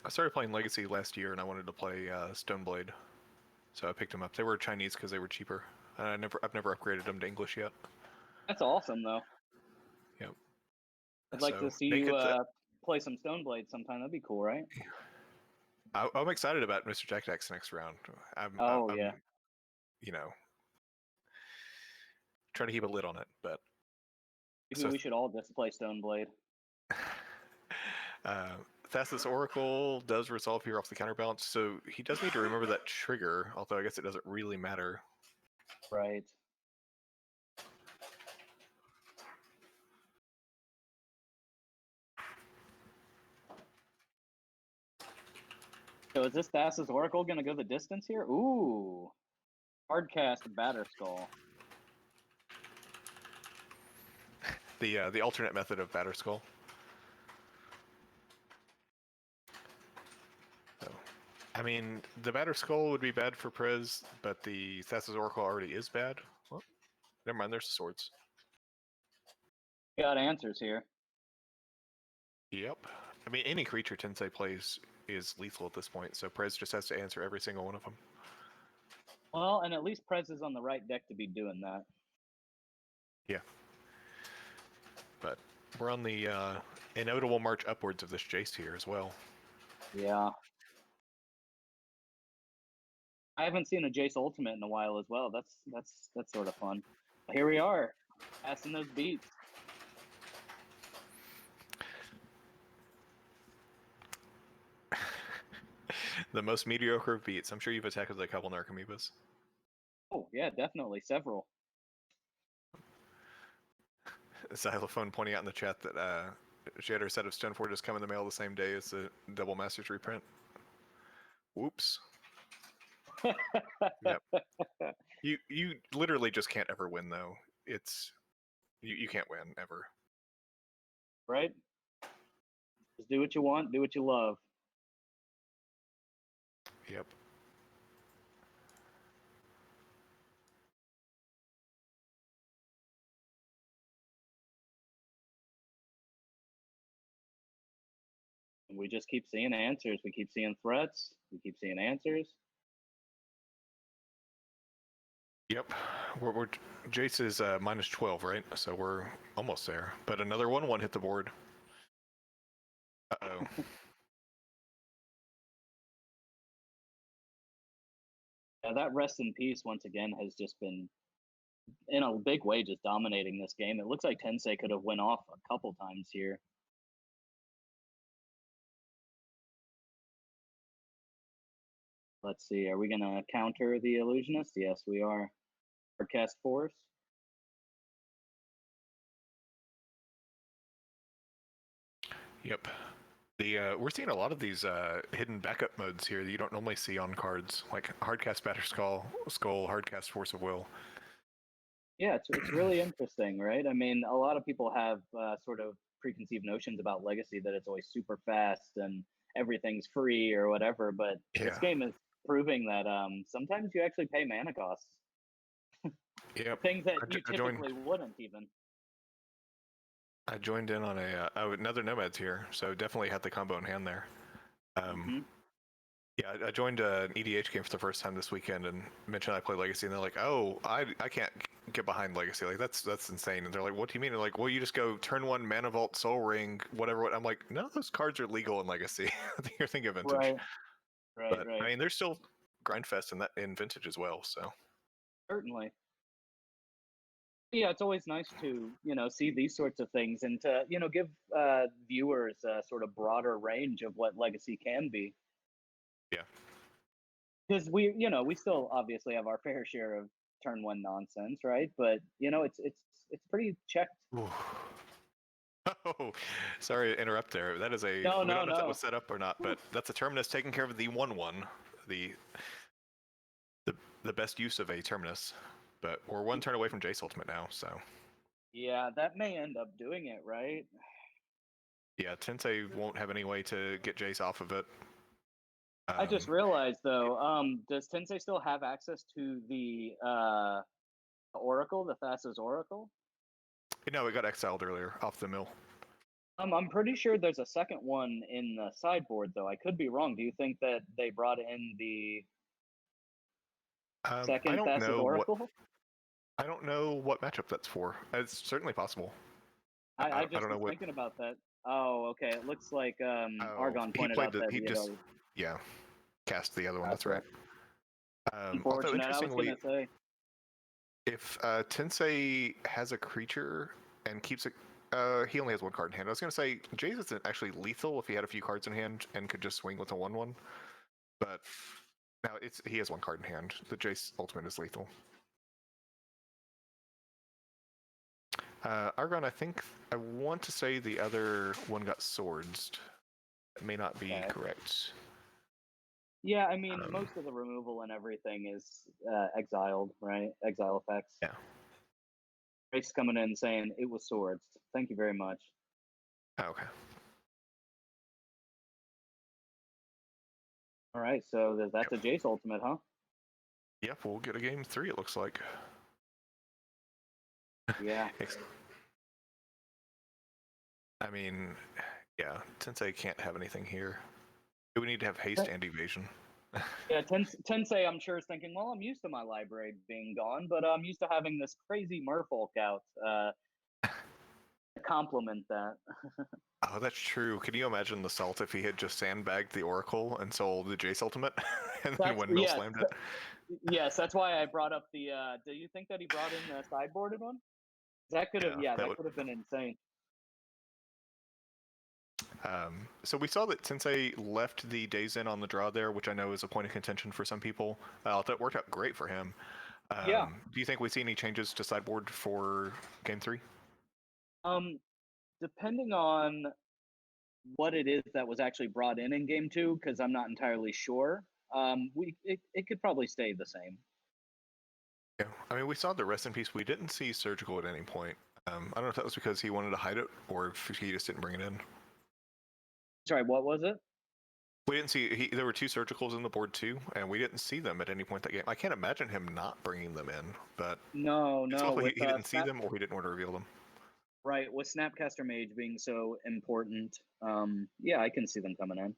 I started playing Legacy last year, and I wanted to play Stoneblade, so I picked them up. They were Chinese because they were cheaper. I've never upgraded them to English yet. That's awesome, though. Yep. I'd like to see you play some Stoneblade sometime. That'd be cool, right? I'm excited about Mr. Jack Deck's next round. I'm trying to keep a lid on it, but maybe we should all just play Stoneblade. Thassa's Oracle does resolve here off the counterbalance, so he does need to remember that trigger, although I guess it doesn't really matter. Right. So is this Thassa's Oracle going to go the distance here? Ooh. Hardcast Batterskull. The alternate method of Batterskull. So, I mean, the Batterskull would be bad for Prez, but the Thassa's Oracle already is bad. Well, never mind, there's the swords. Got answers here. Yep. I mean, any creature Tensei plays is lethal at this point, so Prez just has to answer every single one of them. Well, and at least Prez is on the right deck to be doing that. Yeah. but we're on the inevitable march upwards of this Jace here as well. Yeah. I haven't seen a Jace Ultimate in a while as well. That's sort of fun. But here we are, passing those beats. The most mediocre of beats. I'm sure you've attacked with a couple Narcomoebas. Oh yeah, definitely several. Xylophone pointing out in the chat that she had her set of Stoneforges come in the mail the same day as the Double Masters reprint. Whoops. Yep. You literally just can't ever win though. It's you can't win ever. Right? Just do what you want, do what you love. Yep. And we just keep seeing answers. We keep seeing threats. We keep seeing answers. Yep. We're Jace is minus 12, right? So we're almost there. But another 1/1 hit the board. Uh-oh. Yeah, that rest in peace once again has just been, in a big way, just dominating this game. It looks like Tensei could have went off a couple times here. Let's see, are we gonna counter the Illusionist? Yes, we are. Forecast Force. Yep. We're seeing a lot of these hidden backup modes here that you don't normally see on cards, like Hardcast Batterskull, Hardcast Force of Will. Yeah, it's really interesting, right? I mean, a lot of people have sort of preconceived notions about Legacy that it's always super fast and everything's free or whatever, but this game is proving that sometimes you actually pay mana costs. Yep. Things that you typically wouldn't even. I joined in on another Nomads here, so definitely had the combo in hand there. Yeah, I joined an EDH game for the first time this weekend and mentioned I play Legacy, and they're like, "Oh, I can't get behind Legacy. Like that's insane." And they're like, "What do you mean?" And like, "Well, you just go turn 1 Mana Vault, Soul Ring, whatever." I'm like, "No, those cards are legal in Legacy. I think you're thinking of Vintage." Right. I mean, there's still grindfest in Vintage as well. So certainly. Yeah, it's always nice to see these sorts of things and to give viewers a sort of broader range of what Legacy can be. Yeah. Because we still obviously have our fair share of turn 1 nonsense, right? But it's pretty checked. Oh, sorry to interrupt there. That is a we don't know if that was set up or not, but that's a Terminus taking care of the 1/1, the best use of a Terminus. But we're 1 turn away from Jace Ultimate now, so. Yeah, that may end up doing it, right? Yeah, Tensei won't have any way to get Jace off of it. I just realized though, does Tensei still have access to the Oracle, the Thassa's Oracle? No, it got exiled earlier off the mill. I'm pretty sure there's a second one in the sideboard though. I could be wrong. Do you think that they brought in the second Thassa's Oracle? I don't know what matchup that's for. It's certainly possible. I just was thinking about that. Oh, okay. It looks like Argon pointed out that he just cast the other one. That's right. Unfortunate. I was gonna say, if Tensei has a creature and keeps it, he only has 1 card in hand. I was gonna say Jace isn't actually lethal if he had a few cards in hand and could just swing with a 1/1, but now he has 1 card in hand. The Jace Ultimate is lethal. Argon, I want to say the other one got swords. It may not be correct. Yeah, I mean, most of the removal and everything is exiled, right? Exile effects. Yeah. Grace coming in saying it was swords. Thank you very much. Oh, okay. All right, so that's a Jace Ultimate, huh? Yep, we'll get a game 3, it looks like. Yeah. I mean, yeah, Tensei can't have anything here. We need to have haste and evasion. Yeah, Tensei, I'm sure, is thinking, well, I'm used to my library being gone, but I'm used to having this crazy merfolk out compliment that. Oh, that's true. Can you imagine the salt if he had just sandbagged the Oracle and sold the Jace Ultimate and then That's windmill slammed it? yes. That's why I brought up the. Do you think that he brought in the sideboarded one? That could have, Yeah, yeah, that that would. could have been insane. So we saw that Sensei left the days in on the draw there, which I know is a point of contention for some people. That worked out great for him. Yeah. Do you think we see any changes to sideboard for Game 3? Depending on what it is that was actually brought in Game 2, because I'm not entirely sure. It could probably stay the same. Yeah, I mean, we saw the Rest in Peace. We didn't see Surgical at any point. I don't know if that was because he wanted to hide it or if he just didn't bring it in. Sorry, what was it? We didn't see. There were 2 Surgicals in the board too, and we didn't see them at any point that game. I can't imagine him not bringing them in, but No, it's no. possible With he didn't see them or he didn't want to reveal them. right, with Snapcaster Mage being so important, yeah, I can see them coming in.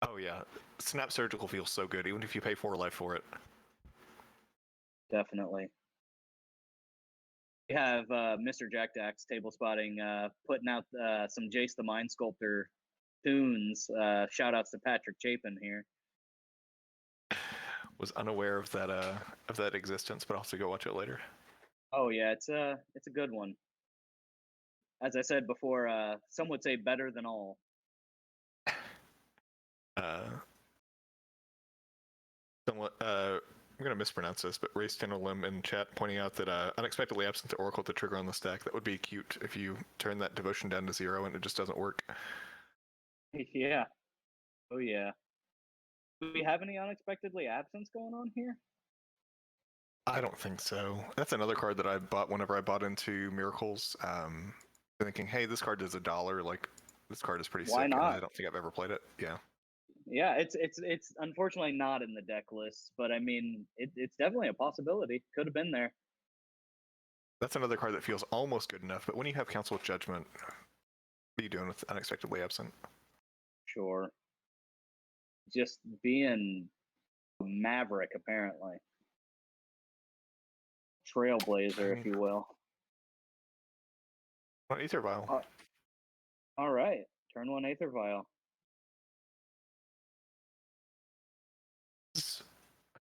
Oh yeah, Snap Surgical feels so good, even if you pay 4 life for it. Definitely. We have Mr. Jack Dax table spotting, putting out some Jace the Mind Sculptor tunes. Shout outs to Patrick Chapin here. Was unaware of that existence, but I'll have to go watch it later. Oh yeah, it's a good one. As I said before, some would say better than all. Somewhat, I'm going to mispronounce this, but Race Lim in chat pointing out that unexpectedly absent the Oracle to trigger on the stack. That would be cute if you turn that devotion down to 0 and it just doesn't work. Yeah. Oh yeah. Do we have any unexpectedly absence going on here? I don't think so. That's another card that I bought whenever I bought into Miracles. Thinking, hey, this card is $1. Like, this card is pretty Why sick, not? and I don't think I've ever played it. Yeah. Yeah, it's unfortunately not in the deck list, but I mean, it's definitely a possibility. Could have been there. That's another card that feels almost good enough, but when you have Council of Judgment, what are you doing with Unexpectedly Absent? Sure. Just being a maverick, apparently. Trailblazer, if you will. On Aether Vial. All right. Turn 1 Aether Vial.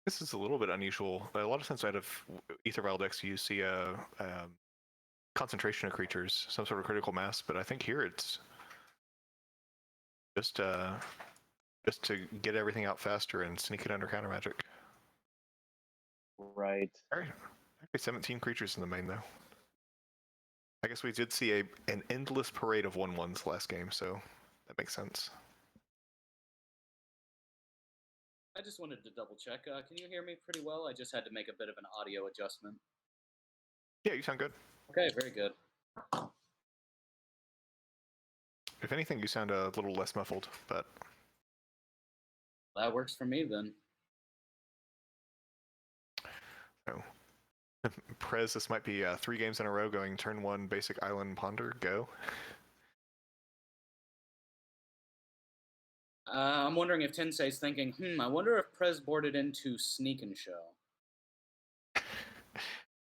This is a little bit unusual. A lot of times out of Aether Vial decks, you see a concentration of creatures, some sort of critical mass, but I think here it's just to get everything out faster and sneak it under counter magic. Right. All right. Okay, 17 creatures in the main though. I guess we did see an endless parade of 1/1s last game, so that makes sense. I just wanted to double check. Can you hear me pretty well? I just had to make a bit of an audio adjustment. Yeah, you sound good. Okay, very good. If anything, you sound a little less muffled, but That works for me then. no. Prez, this might be 3 games in a row going turn 1 basic island ponder, go. I'm wondering if Tensei's thinking, I wonder if Prez boarded into Sneak and Show.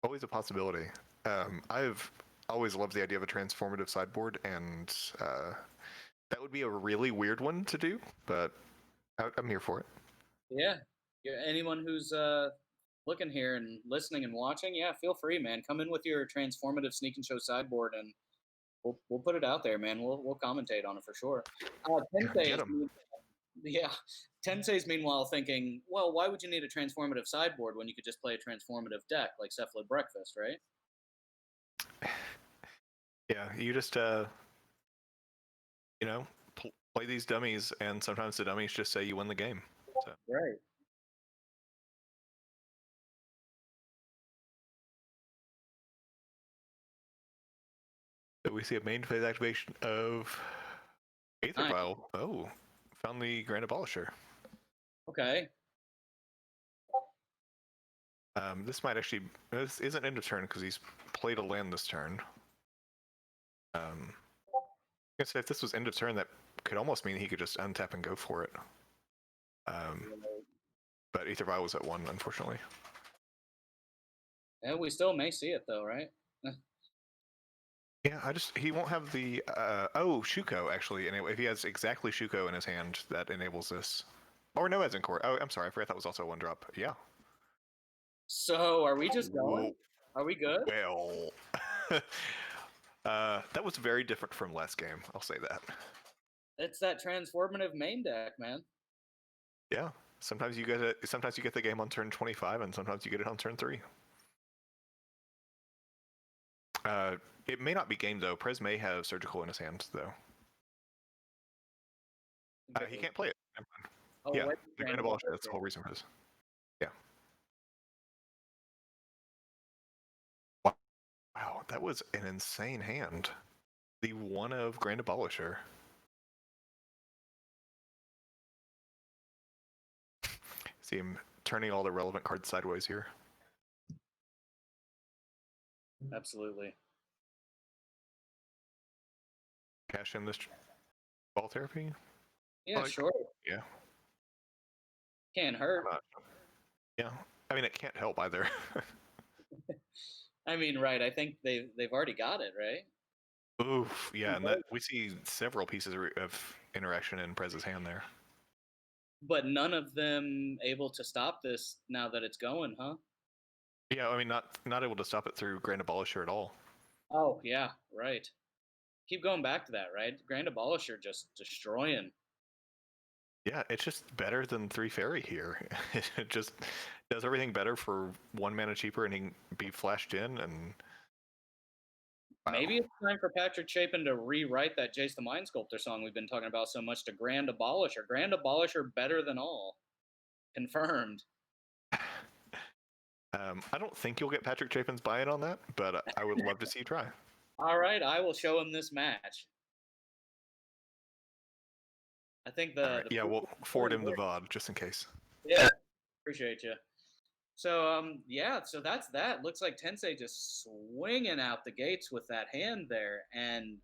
Always a possibility. I've always loved the idea of a transformative sideboard, and that would be a really weird one to do, but I'm here for it. Yeah. Anyone who's looking here and listening and watching, yeah, feel free, man. Come in with your transformative Sneak and Show sideboard, and we'll put it out there, man. We'll commentate on it for sure. Tensei's meanwhile thinking, well, why would you need a transformative sideboard when you could just play a transformative deck like Cephalid Breakfast, right? Yeah, you just play these dummies, and sometimes the dummies just say you win the game. So. Right. So we see a main phase activation of Aether Vial. Oh, found the Grand Abolisher. Okay. This isn't end of turn because he's played a land this turn. I guess if this was end of turn, that could almost mean he could just untap and go for it. But Aether Vial was at 1, unfortunately. Yeah, we still may see it though, right? Yeah, he won't have the Shuko actually, and if he has exactly Shuko in his hand, that enables this. Or no Ezencore. Oh, I'm sorry, I forgot that was also a 1-drop. Yeah. So are we just going? Are we good? Well, that was very different from last game. I'll say that. It's that transformative main deck, man. Yeah. Sometimes you get it. Sometimes you get the game on turn 25, and sometimes you get it on turn 3. It may not be game though. Prez may have surgical in his hands though. He can't play it. Never mind. Oh, Yeah, wait, the Grand Abolition. That's the whole reason for this. Yeah. Wow, that was an insane hand. The one of Grand Abolisher. See him turning all the relevant cards sideways here. Absolutely. Cash in this ball therapy? Yeah, Like, sure. Yeah. Can't hurt. Yeah. I mean, it can't help either. I mean, right. I think they've already got it, right? Oof. Yeah, and that we see several pieces of interaction in Prez's hand there. But none of them able to stop this now that it's going, huh? Yeah, I mean, not able to stop it through Grand Abolisher at all. Oh, yeah, right. Keep going back to that, right? Grand Abolisher just destroying. Yeah, it's just better than 3 Fairy here. It just does everything better for 1 mana cheaper, and he can be flashed in, and wow. Maybe it's time for Patrick Chapin to rewrite that Jace the Mind Sculptor song we've been talking about so much to Grand Abolisher. Grand Abolisher better than all. Confirmed. I don't think you'll get Patrick Chapin's buy-in on that, but I would love to see you try. All right, I will show him this match. I think Yeah, we'll forward him the VOD just in case. Yeah, appreciate you. So yeah, so that's that. Looks like Tensei just swinging out the gates with that hand there, and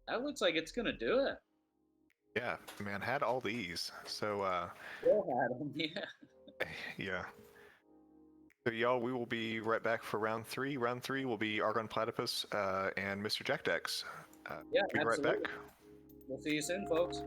that looks like it's gonna do it. Yeah, man, had all these. So Still had him, yeah. yeah. So y'all, we will be right back for round 3. Round 3 will be Argon Platypus and Mr. Jack Dex. Yeah, be right absolutely. back. We'll see you soon, folks.